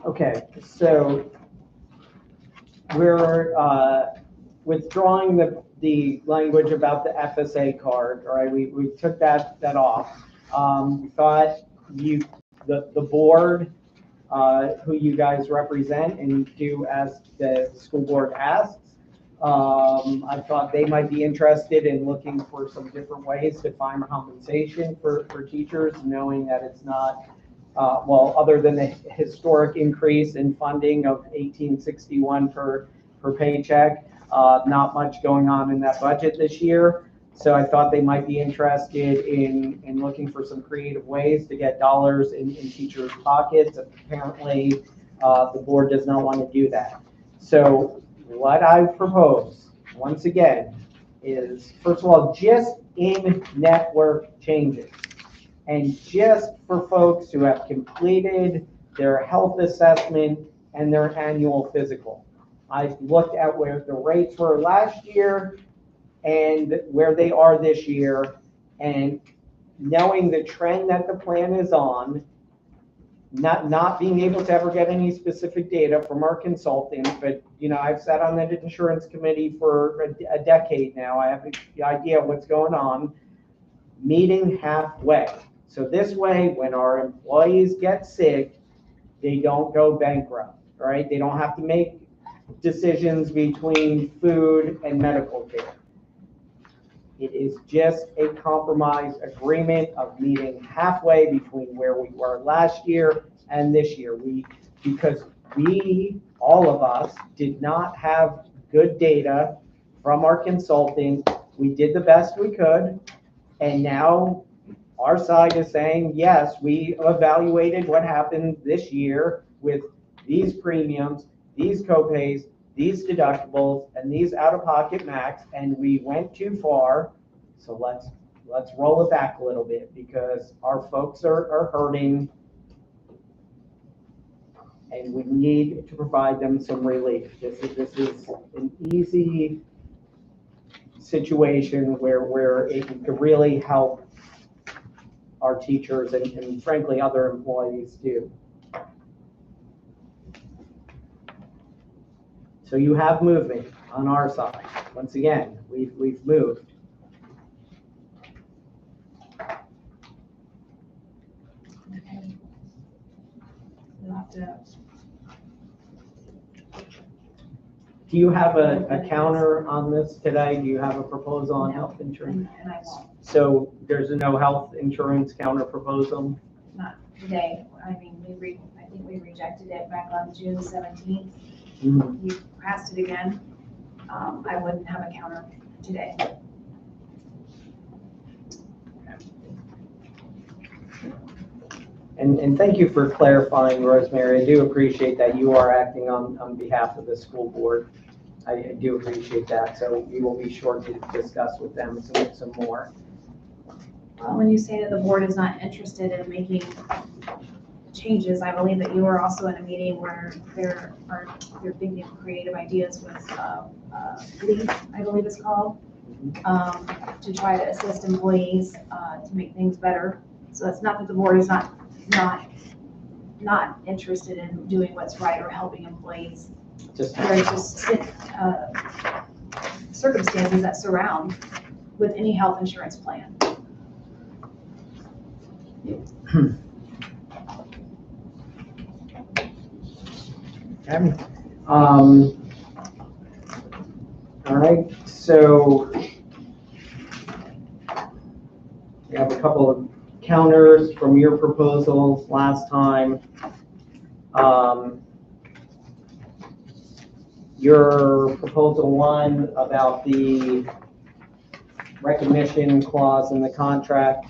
Okay, so we're withdrawing the language about the FSA card, all right? We took that off. We thought the board, who you guys represent and do as the school board asks, I thought they might be interested in looking for some different ways to find compensation for teachers, knowing that it's not, well, other than the historic increase in funding of $18.61 per paycheck, not much going on in that budget this year. So I thought they might be interested in looking for some creative ways to get dollars in teachers' pockets. Apparently, the board does not want to do that. So what I propose, once again, is, first of all, just in-network changes. And just for folks who have completed their health assessment and their annual physical. I've looked at where the rates were last year and where they are this year, and knowing the trend that the plan is on, not being able to ever get any specific data from our consultant, but I've sat on that insurance committee for a decade now. I have the idea of what's going on. Meeting halfway. So this way, when our employees get sick, they don't go bankrupt, right? They don't have to make decisions between food and medical care. It is just a compromise agreement of meeting halfway between where we were last year and this year. Because all of us, did not have good data from our consulting. We did the best we could, and now our side is saying, yes, we evaluated what happened this year with these premiums, these copays, these deductibles, and these out-of-pocket max, and we went too far. So let's roll it back a little bit, because our folks are hurting, and we need to provide them some relief. This is an easy situation where it could really help our teachers and frankly other employees too. So you have movement on our side. Once again, we've moved. Okay. We'll have to. Do you have a counter on this today? Do you have a proposal on health insurance? And I won't, So there's no health insurance counter proposal? not today. I mean, I think we rejected it back on June 17th. Mhm. You passed it again. I wouldn't have a counter today. And thank you for clarifying, Rosemary. I do appreciate that you are acting on behalf of the school board. I do appreciate that. So we will be sure to discuss with them some more. Well, when you say that the board is not interested in making changes, I believe that you were also in a meeting where they're thinking of creative ideas with LEAP, I believe it's called, to try to assist employees to make things better. So it's not that the board is not interested in doing what's right or helping employees. Just There's just circumstances that surround with any health insurance plan. Okay. All right, so we have a couple of counters from your proposals last time. Your proposal one about the recognition clause in the contract.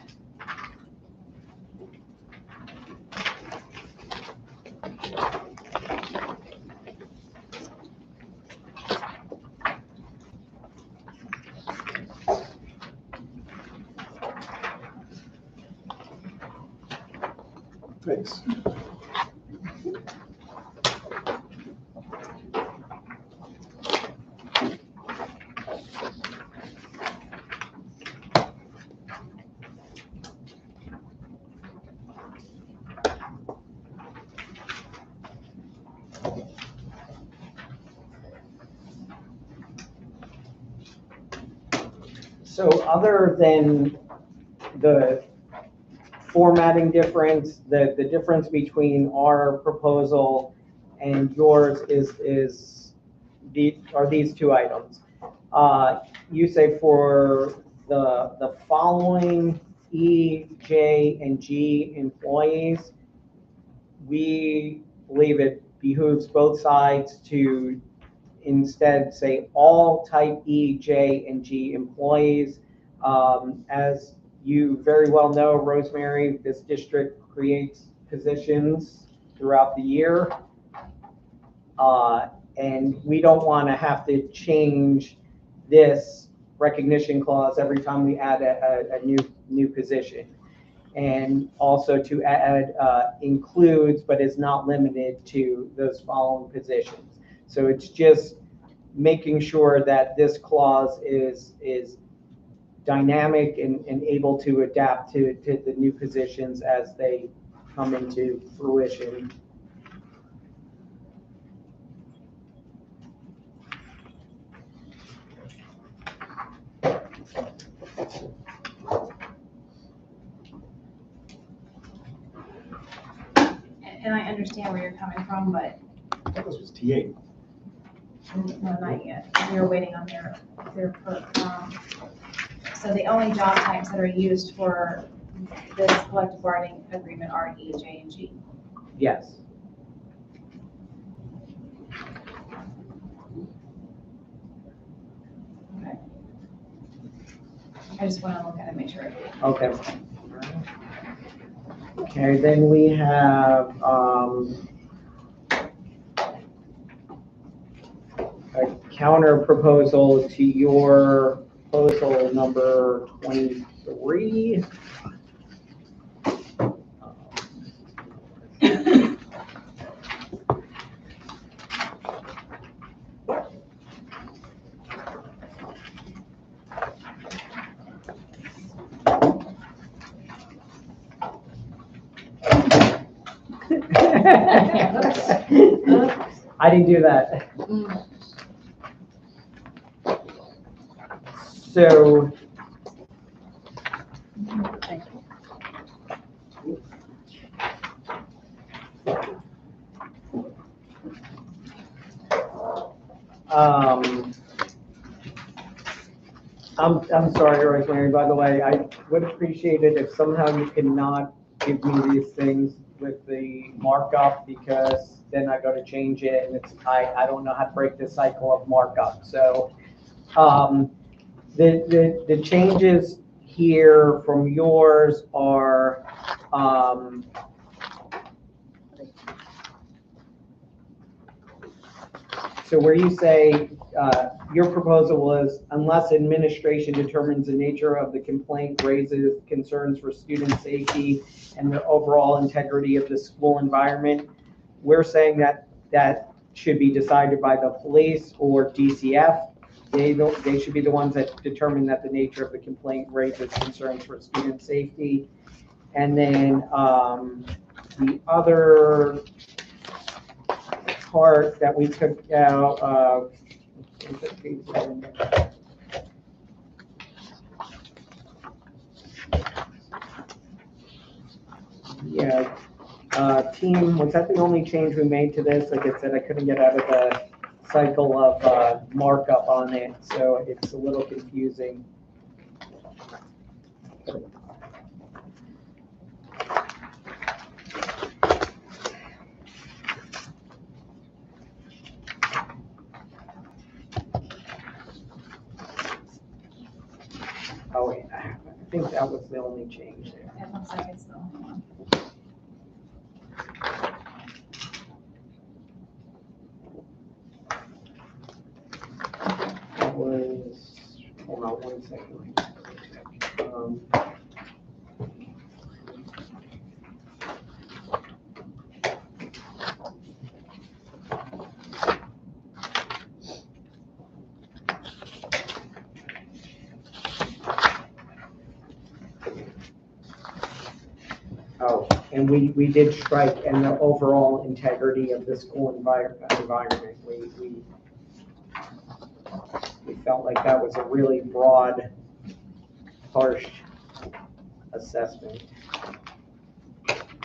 Thanks. So other than the formatting difference, the difference between our proposal and yours are these two items. You say for the following E, J, and G employees, we believe it behooves both sides to instead say all type E, J, and G employees. As you very well know, Rosemary, this district creates positions throughout the year. And we don't want to have to change this recognition clause every time we add a new position. And also to add includes, but is not limited to those following positions. So it's just making sure that this clause is dynamic and able to adapt to the new positions as they come into fruition. And I understand where you're coming from, but That was TA. no, not yet. We are waiting on their perk. So the only job types that are used for this collective bargaining agreement are E, J, and G. Yes. Okay. I just want to look at it, make sure. Okay. Okay, then we have a counter proposal to your proposal number 23. I didn't do that. So, I'm sorry, Rosemary, by the way, I would appreciate it if somehow you could not give me these things with the markup, because then I go to change it and it's, I don't know how to break the cycle of markup. So, the changes here from yours are, so where you say, your proposal was, unless administration determines the nature of the complaint raises concerns for student safety and the overall integrity of the school environment, we're saying that that should be decided by the police or DCF. They should be the ones that determine that the nature of the complaint raises concerns for student safety. And then the other part that we took out of, yeah, team, was that the only change we made to this? Like I said, I couldn't get out of the cycle of markup on it, so it's a little confusing. Oh, yeah, I think that was the only change there. It looks like it's the only one. That was, hold on one second. Oh, and we did strike and the overall integrity of the school environment. We felt like that was a really broad, harsh assessment,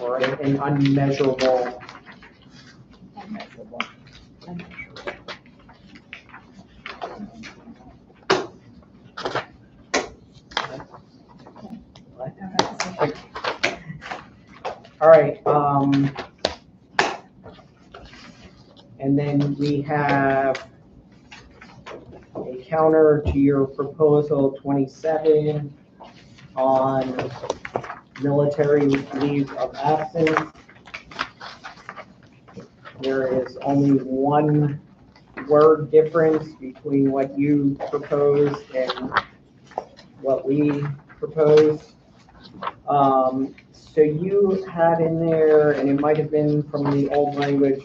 or an unmeasurable. All right, and then we have a counter to your proposal 27 on military leave of absence. There is only one word difference between what you proposed and what we proposed. So you had in there, and it might have been from the old language,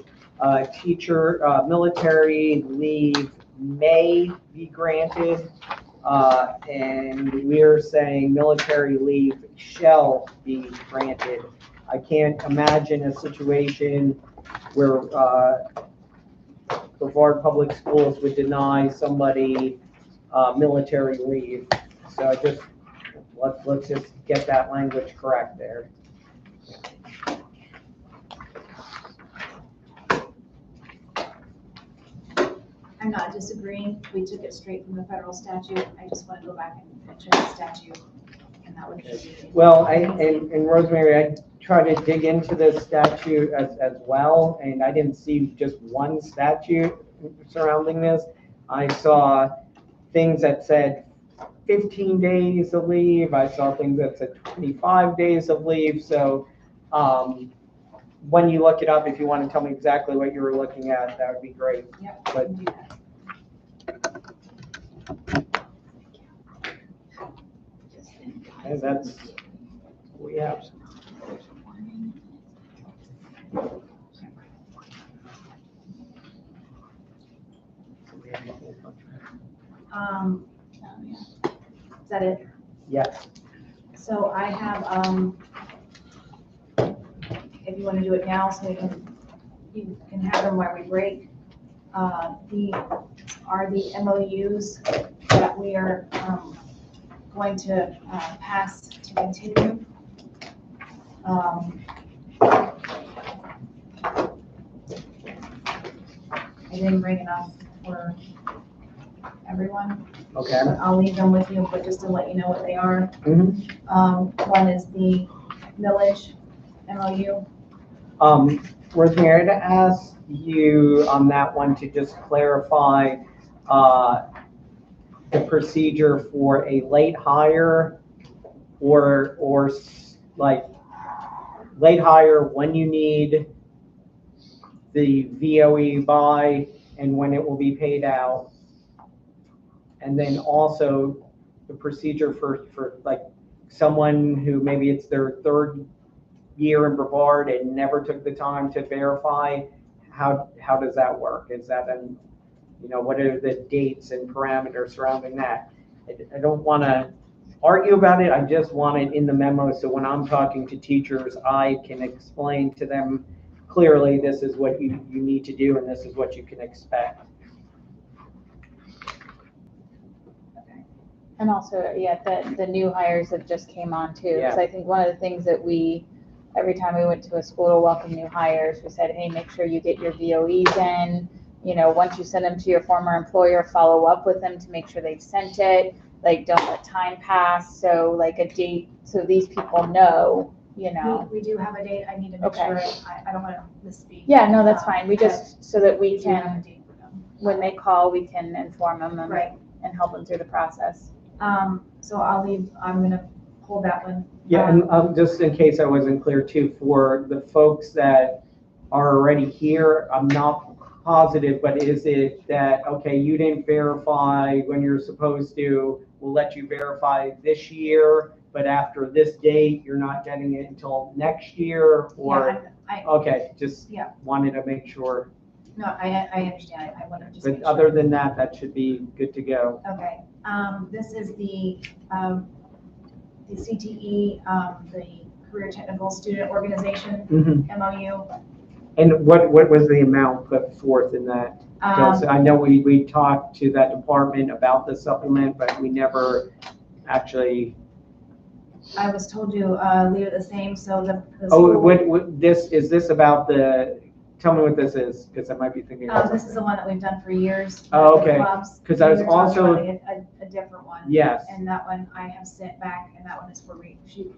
military leave may be granted, and we're saying military leave shall be granted. I can't imagine a situation where Brevard Public Schools would deny somebody military leave. So I just, let's just get that language correct there. I'm not disagreeing. We took it straight from the federal statute. I just want to go back and check the statute, and that would be. Well, and Rosemary, I tried to dig into this statute as well, and I didn't see just one statute surrounding this. I saw things that said 15 days of leave. I saw things that said 25 days of leave. So when you look it up, if you want to tell me exactly what you were looking at, that would be great. Yep, But we can do that. that's, we have. Is that it? Yes. So I have, if you want to do it now, so you can have them while we break. The MOUs that we are going to pass to continue. I didn't bring enough for everyone. Okay. But I'll leave them with you, but just to let you know what they are. Mm-hmm. One is the millage MOU. We're here to ask you on that one to just clarify the procedure for a late hire or like late hire when you need the VOE by and when it will be paid out. And then also the procedure for like someone who maybe it's their third year in Brevard and never took the time to verify, how does that work? Is that what are the dates and parameters surrounding that? I don't want to argue about it. I just want it in the memo so when I'm talking to teachers, I can explain to them clearly this is what you need to do and this is what you can expect. And also, yeah, the new hires that just came on too. Yeah. Because I think one of the things that every time we went to a school to welcome new hires, we said, hey, make sure you get your VOEs in. Once you send them to your former employer, follow up with them to make sure they've sent it. Like, don't let time pass. So like a date, so these people know, We do have a date. I need to make Okay. sure I don't want to misspeak. Yeah, no, that's fine. We but just, so that we do have a can, date for them. when they call, we can inform them Right. and help them through the process. So I'm gonna pull that one. Yeah, and just in case I wasn't clear too, for the folks that are already here, I'm not positive, but is it that, okay, you didn't verify when you're supposed to, we'll let you verify this year, but after this date, you're not getting it until next year, or? Yeah, Okay, just Yeah. wanted to make sure. No, I understand. I want to just. But make sure. other than that, that should be good to go. Okay, this is the CTE, the Career Technical Student Organization Mm-hmm. MOU. And what was the amount put forth in that? So I know we talked to that department about the supplement, but we never actually. I was told to leave it the same, so the Oh, school. what is this about tell me what this is, because I might be thinking about This is the one that we've done for years. Oh, the okay. clubs. 'Cause I was We were talking also- about a different one. Yes, And that one I have sent back, and that one is for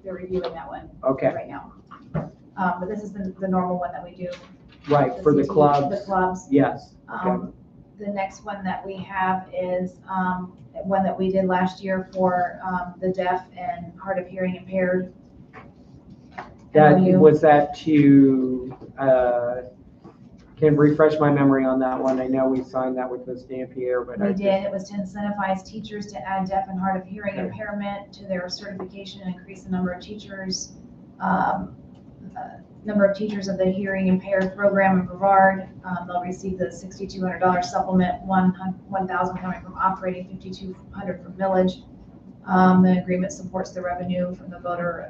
they're reviewing that one okay, right now. But this is the normal one that we do. right, for the CTE, clubs, The clubs. yes, okay. The next one that we have is one that we did last year for the deaf and hard of hearing impaired. That, MOU. was that to, can refresh my memory on that one, I know we signed that with Ms. Dampier, but I We just. did, it was to incentivize teachers to add deaf and hard of hearing Okay. impairment to their certification and increase the number of teachers. Number of teachers of the hearing impaired program in Brevard, they'll receive the $6,200 supplement, 1,000 coming from operating, 5,200 from millage. The agreement supports the revenue from the voter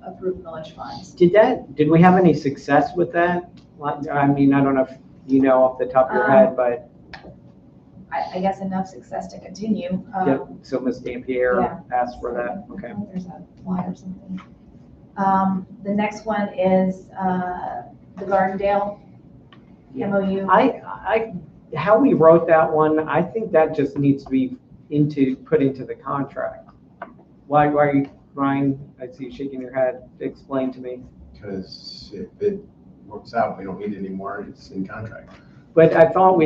approved millage funds. Did we have any success with that? I mean, I don't know if you know off the top of your head, but, I guess enough success to continue. yeah, so Ms. Dampier yeah. asked for that, okay. There's a line or something. The next one is the Gardendale Yeah. MOU. How we wrote that one, I think that just needs to be put into the contract. Why are you, Ryan, I see you shaking your head, explain to me. Because if it works out, we don't need it anymore, it's in contract. But I thought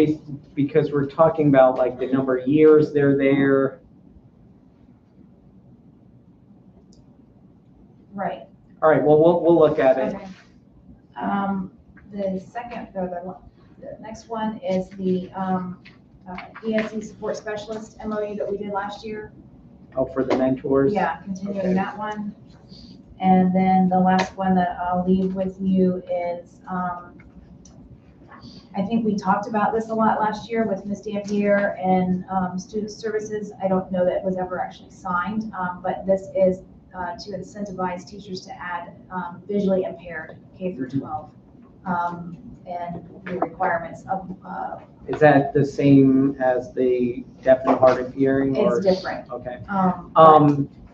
because we're talking about like the number of years they're there. Right. All right, well, we'll look at it. Okay. The second, or the next one is the ESE support specialist MOU that we did last year. Oh, for the mentors? Yeah, continuing Okay. that one. And then the last one that I'll leave with you is, I think we talked about this a lot last year with Ms. Dampier and student services. I don't know that it was ever actually signed, but this is to incentivize teachers to add visually impaired K through 12 and the requirements of. Is that the same as the deaf and hard of hearing? Or? It's different. Okay.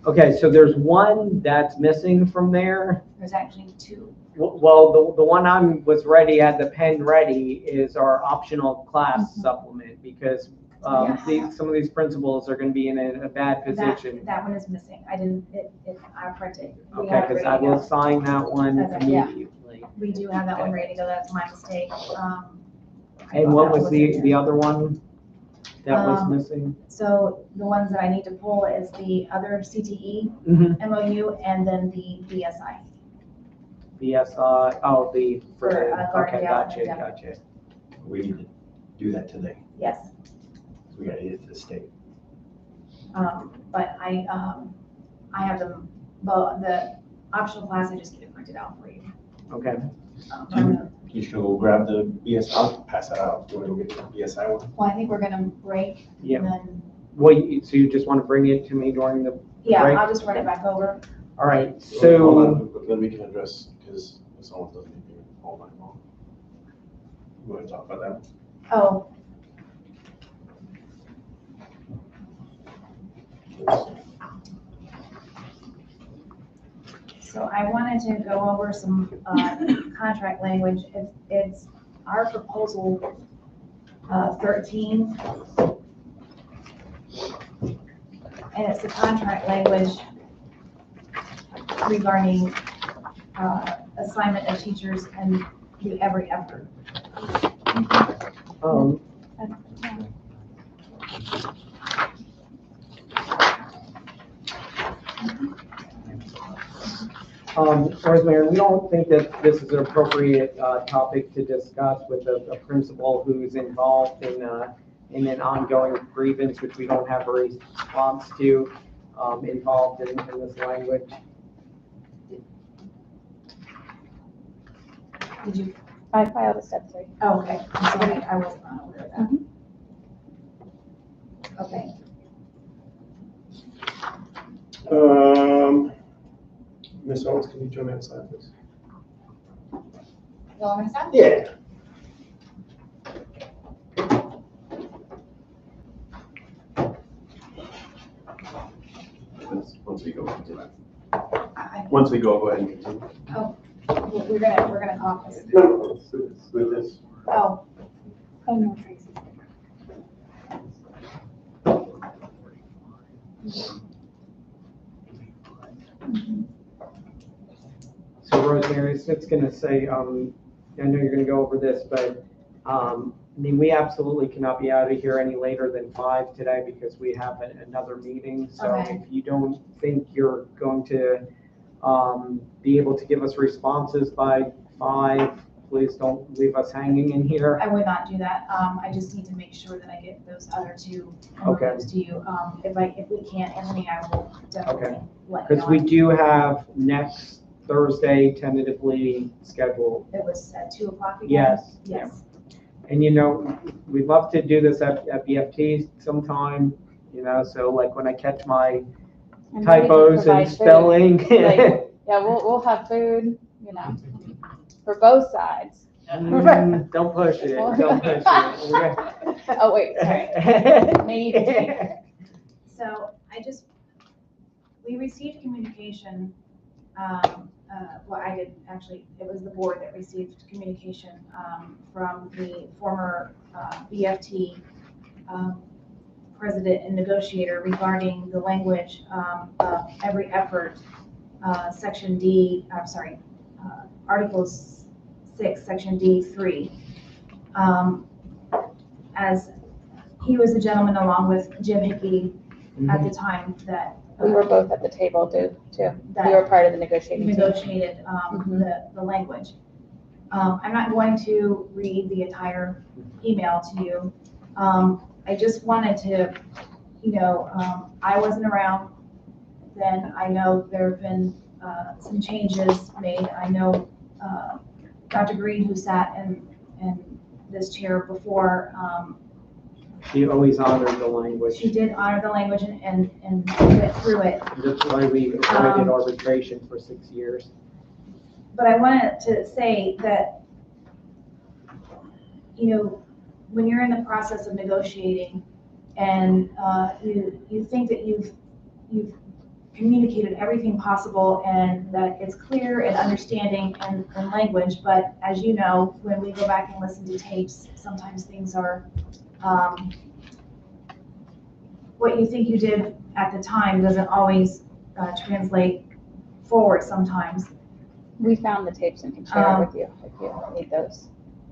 Okay, so there's one that's missing from there. There's actually two. Well, the one was ready, had the pen ready, is our optional class supplement, because some of these principals are going to be in a bad position. That one is missing. I didn't, I printed. We Okay, have it because ready I to will go. sign that one Okay, yeah. immediately. We do have that one ready to go. That's my mistake. And what was the the other one that was Um, missing? So the ones that I need to pull is the other CTE Mm-hmm. MOU and then the BSI. BSI, oh, For, guardian okay, development, yeah. gotcha. We need to do that today. Yes. We gotta get it to the state. But I have them, well, the optional class, I just get it printed out for you. Okay. I'm gonna- You should go grab the BS, I'll pass that out. You wanna go get the BSI one? Well, I think we're gonna break Yeah. and then, Well, so you just want to bring it to me during the, yeah, Break. I'll just run it back over. all right, Hold so, on, then we can address, because someone doesn't need to all night long. You wanna talk about that? Oh, so I wanted to go over some contract language. It's our proposal 13. And it's the contract language regarding assignment of teachers and the every effort. Rosemary, we don't think that this is an appropriate topic to discuss with a principal who's involved in an ongoing grievance, which we don't have a response to, involved in this language. Did you? I filed a step 3. Oh, okay. I'm sorry, I was not aware of that. Okay. Ms. Owens, can you join me outside, please? You want me to stop? Yeah. Once we go, continue. Once we go ahead and continue. We're gonna caucus. No, with this. Oh, Oh, no, Tracy. So Rosemary, it's going to say, I know you're going to go over this, but I mean, we absolutely cannot be out of here any later than 5 today because we have another meeting. So Okay. if you don't think you're going to be able to give us responses by 5, please don't leave us hanging in here. I would not do that. I just need to make sure that I get those other two Okay. MOUs to you. If we can't, Anthony, I will definitely let you Because know. we do have next Thursday tentatively scheduled. It was at 2:00 again? Yes. Yes. And you know, we'd love to do this at BFT sometime, you know, so like when I catch my And typos maybe and provide food. spelling. Like, yeah, we'll have food, you know, for both sides. Don't push it, don't push it. Oh, wait, sorry. Maybe. So we received communication, well, I did, actually, it was the board that received communication from the former BFT president and negotiator regarding the language of every effort, section D, I'm sorry, Article 6, section D3. As he was a gentleman along with Jim Hickey at the time that We were both at the table too. That- We were part of the negotiating team. negotiated the language. I'm not going to read the entire email to you. I just wanted to I wasn't around then. I know there have been some changes made. I know Dr. Green, who sat in this chair before, She always honored the language. she did honor the language and went through it. That's why we avoided arbitration for 6 years. But I wanted to say that, when you're in the process of negotiating and you think that you've communicated everything possible and that it's clear and understanding and language, but as you know, when we go back and listen to tapes, sometimes things are, what you think you did at the time doesn't always translate forward sometimes. We found the tapes and can share it with you if you need those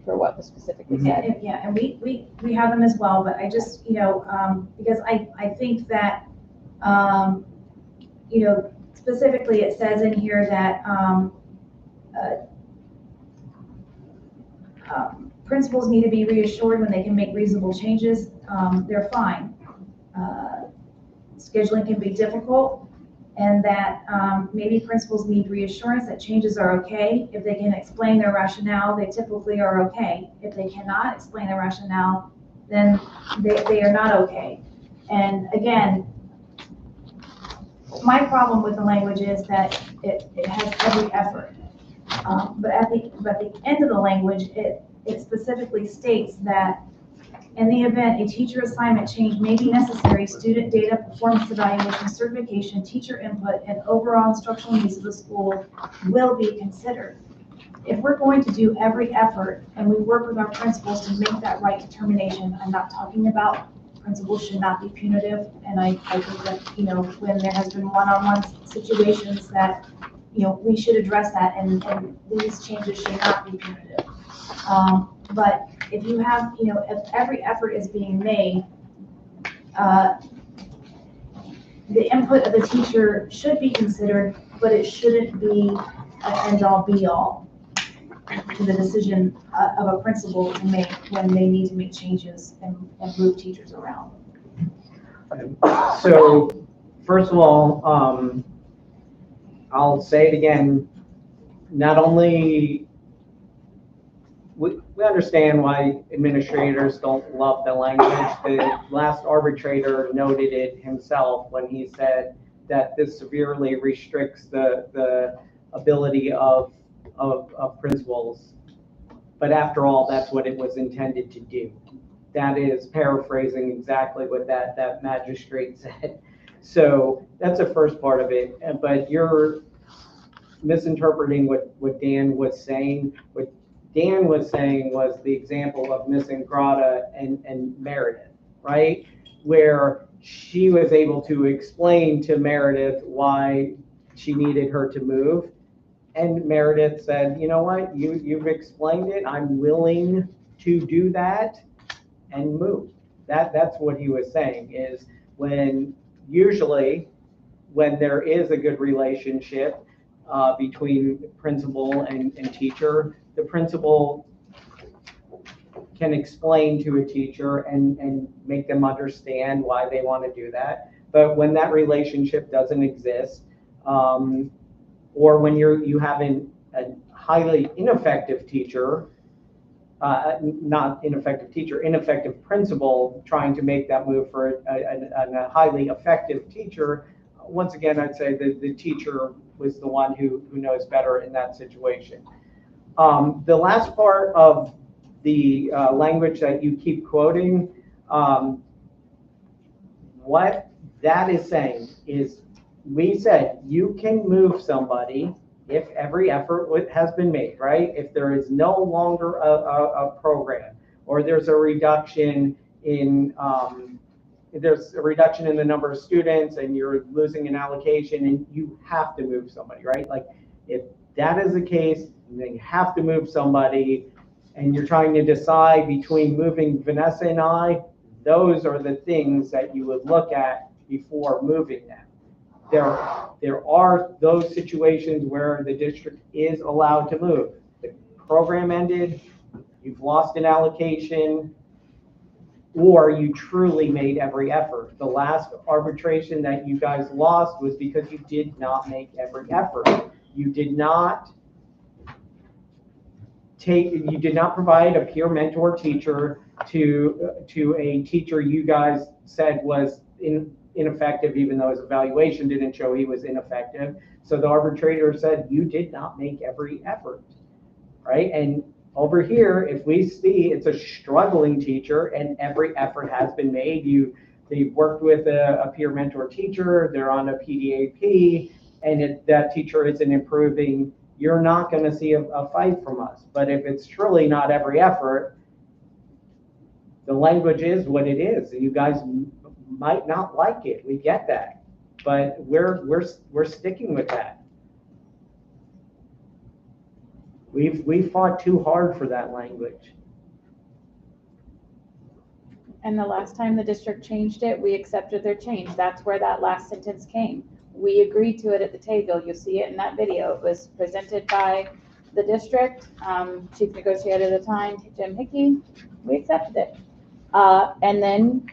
for what was specifically said. And we have them as well, but I just, because I think that, specifically it says in here that principals need to be reassured when they can make reasonable changes. They're fine. Scheduling can be difficult, and that maybe principals need reassurance that changes are okay. If they can explain their rationale, they typically are okay. If they cannot explain their rationale, then they are not okay. And again, my problem with the language is that it has every effort. But at the end of the language, it specifically states that in the event a teacher assignment change may be necessary, student data, performance evaluation, certification, teacher input, and overall instructional needs of the school will be considered. If we're going to do every effort and we work with our principals to make that right determination, I'm not talking about principals should not be punitive, and I think that, when there has been one-on-one situations that, we should address that, and these changes should not be punitive. But if you have, if every effort is being made, the input of the teacher should be considered, but it shouldn't be an end-all be-all to the decision of a principal to make when they need to make changes and move teachers around. So, first of all, I'll say it again, not only we understand why administrators don't love the language. The last arbitrator noted it himself when he said that this severely restricts the ability of principals. But after all, that's what it was intended to do. That is paraphrasing exactly what that magistrate said. So that's the first part of it. But you're misinterpreting what Dan was saying. What Dan was saying was the example of Miss Ingrata and Meredith, right? Where she was able to explain to Meredith why she needed her to move. And Meredith said, you know what, you've explained it. I'm willing to do that and move. That's what he was saying, is usually when there is a good relationship between principal and teacher, the principal can explain to a teacher and make them understand why they want to do that. But when that relationship doesn't exist, or when you have a highly ineffective teacher, ineffective principal trying to make that move for a highly effective teacher, once again, I'd say that the teacher was the one who knows better in that situation. The last part of the language that you keep quoting, what that is saying is, we said you can move somebody if every effort has been made, right? If there is no longer a program, or there's a reduction in the number of students, and you're losing an allocation, and you have to move somebody, right? Like, if that is the case, then you have to move somebody, and you're trying to decide between moving Vanessa and I, those are the things that you would look at before moving them. There are those situations where the district is allowed to move. The program ended, you've lost an allocation, or you truly made every effort. The last arbitration that you guys lost was because you did not make every effort. You did not provide a peer mentor teacher to a teacher you guys said was ineffective, even though his evaluation didn't show he was ineffective. So the arbitrator said you did not make every effort, right? And over here, if we see it's a struggling teacher and every effort has been made, they've worked with a peer mentor teacher, they're on a PDAP, and that teacher isn't improving, you're not going to see a fight from us. But if it's truly not every effort, the language is what it is. You guys might not like it. We get that, but we're sticking with that. We've fought too hard for that language. And the last time the district changed it, we accepted their change. That's where that last sentence came. We agreed to it at the table. You'll see it in that video. It was presented by the district, chief negotiator at the time, Jim Hickey. We accepted it. And then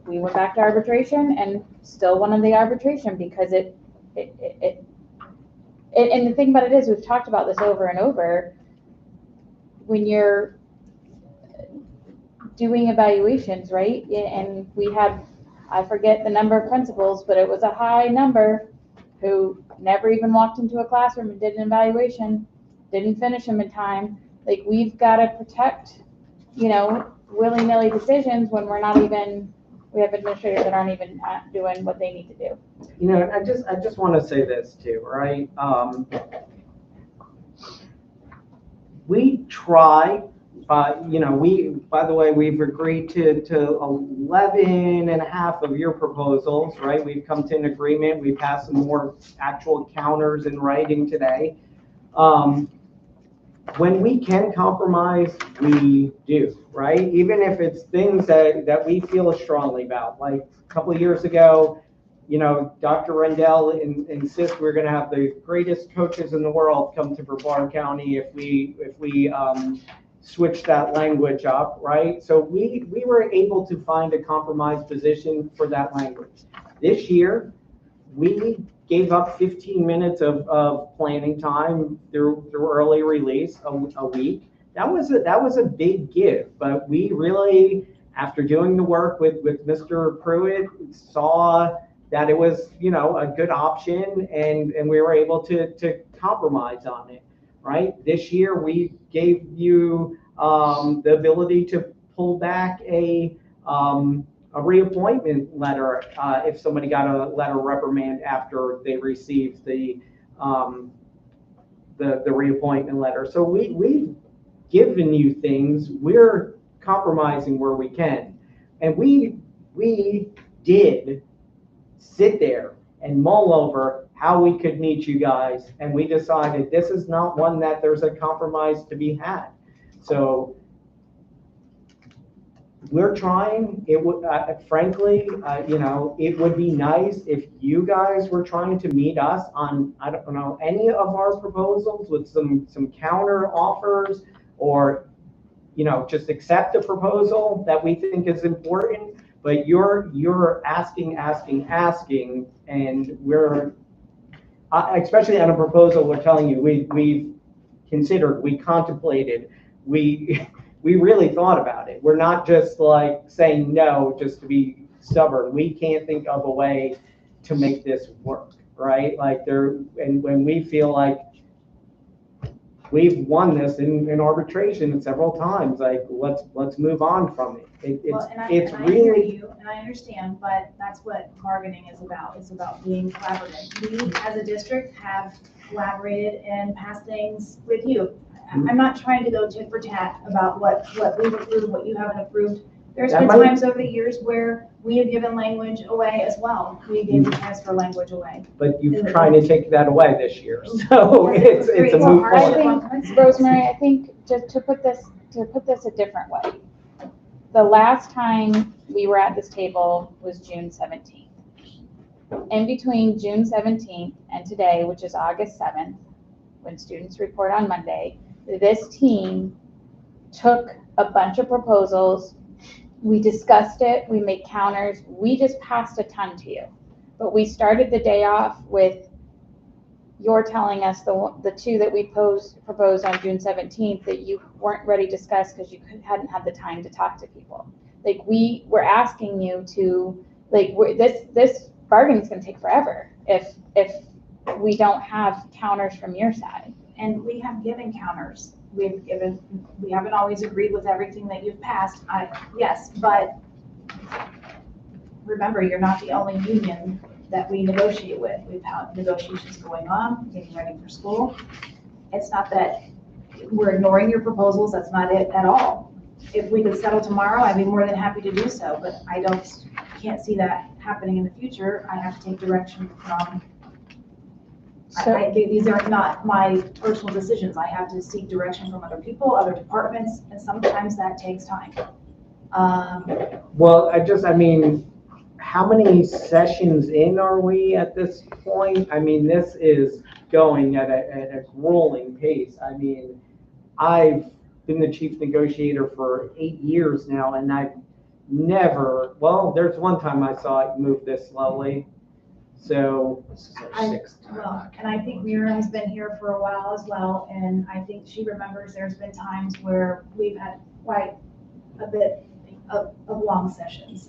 we went back to arbitration and still won the arbitration because and the thing about it is, we've talked about this over and over, when you're doing evaluations, right? And we had, I forget the number of principals, but it was a high number who never even walked into a classroom and did an evaluation, didn't finish them in time. Like, we've got to protect, willy-nilly decisions when we have administrators that aren't even doing what they need to do. I just want to say this too, right? We try, by the way, we've agreed to 11 and a half of your proposals, right? We've come to an agreement. We passed some more actual counters in writing today. When we can compromise, we do, right? Even if it's things that we feel strongly about. Like a couple of years ago, Dr. Rendell insists we're going to have the greatest coaches in the world come to Brevard County if we switch that language up, right? So we were able to find a compromise position for that language. This year, we gave up 15 minutes of planning time through early release a week. That was a big give, but we really, after doing the work with Mr. Pruitt, saw that it was a good option, and we were able to compromise on it, right? This year we gave you the ability to pull back a reappointment letter if somebody got a letter of reprimand after they received the reappointment letter. So we've given you things. We're compromising where we can, and we did sit there and mull over how we could meet you guys, and we decided this is not one that there's a compromise to be had. So we're trying. It would, frankly, it would be nice if you guys were trying to meet us on, I don't know, any of our proposals with some counter offers, or just accept a proposal that we think is important. But you're asking, and we're, especially on a proposal, we're telling you we've considered, we contemplated, we really thought about it. We're not just like saying no just to be stubborn. We can't think of a way to make this work, right? Like and when we feel like we've won this in arbitration several times, like let's move on from it. I hear you, and I understand, but that's what bargaining is about. It's about being collaborative. We, as a district, have collaborated and passed things with you. I'm not trying to go tit for tat about what we've approved, what you haven't approved. There's been times over the years where we have given language away as well. We gave the transfer language away. But you're trying to take that away this year, so it's a moot point. I think, Rosemary, I think just to put this a different way, the last time we were at this table was June 17th. In between June 17th and today, which is August 7th, when students report on Monday, this team took a bunch of proposals, We discussed it, we made counters, we just passed a ton to you. But we started the day off with, you're telling us the two that we proposed on June 17th that you weren't ready to discuss because you hadn't had the time to talk to people. Like, we were asking you to, like, this bargaining's gonna take forever if we don't have counters from your side. And we have given counters. We haven't always agreed with everything that you've passed. Yes, but remember, you're not the only union that we negotiate with. We've had negotiations going on, getting ready for school. It's not that we're ignoring your proposals. That's not it at all. If we could settle tomorrow, I'd be more than happy to do so, but can't see that happening in the future. I have to take direction from, these are not my personal decisions. I have to seek direction from other people, other departments, and sometimes that takes time. Well, I mean, how many sessions in are we at this point? I mean, this is going at a rolling pace. I mean, I've been the chief negotiator for 8 years now, and I've never, well, there's one time I saw it move this slowly. So, This is our sixth time. Well, and I think Mira has been here for a while as well, and I think she remembers there's been times where we've had quite a bit of long sessions.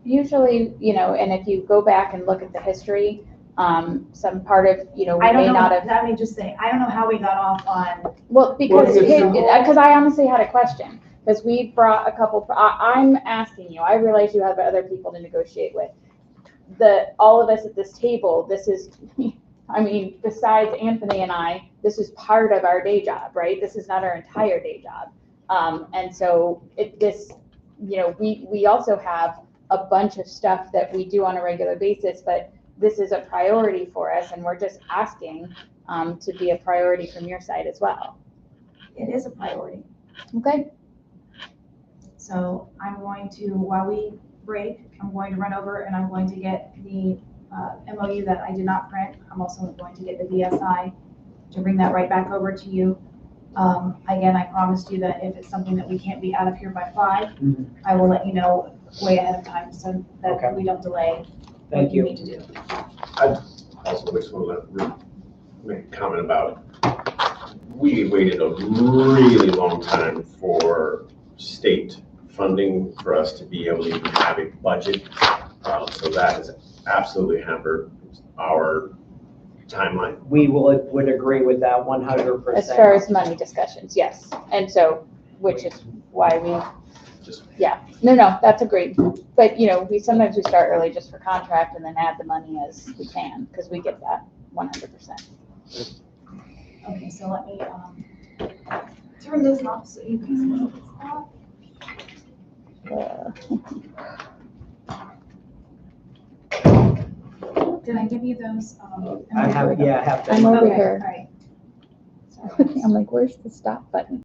Usually, and if you go back and look at the history, some part of, we I don't may know, not have. let me just say, I don't know how we got off on, Well, because Well, I honestly had a question, because we brought a couple, I'm asking you, I realize you have other people to negotiate with. All of us at this table, this is, I mean, besides Anthony and I, this is part of our day job, right? This is not our entire day job. And so we also have a bunch of stuff that we do on a regular basis, but this is a priority for us, and we're just asking to be a priority from your side as well. it is a priority. Okay. So I'm going to, while we break, I'm going to run over and I'm going to get the MOU that I did not print. I'm also going to get the BSI to bring that right back over to you. Again, I promised you that if it's something that we can't be out of here by 5, I will let you know way ahead of time so that Okay. we don't delay Thank what you you. need to do. I also just want to make a comment about, we waited a really long time for state funding for us to be able to even have a budget. So that has absolutely hampered our timeline. We would agree with that 100%. As far as money discussions, yes. And so, which is why we, Just no, that's agreed. But, we sometimes start early just for contract and then add the money as we can, because we get that 100%. Okay, so let me turn this off so you can see this off. Did I give you those? I have that. I'm over Okay, here. all right. I'm like, where's the stop button?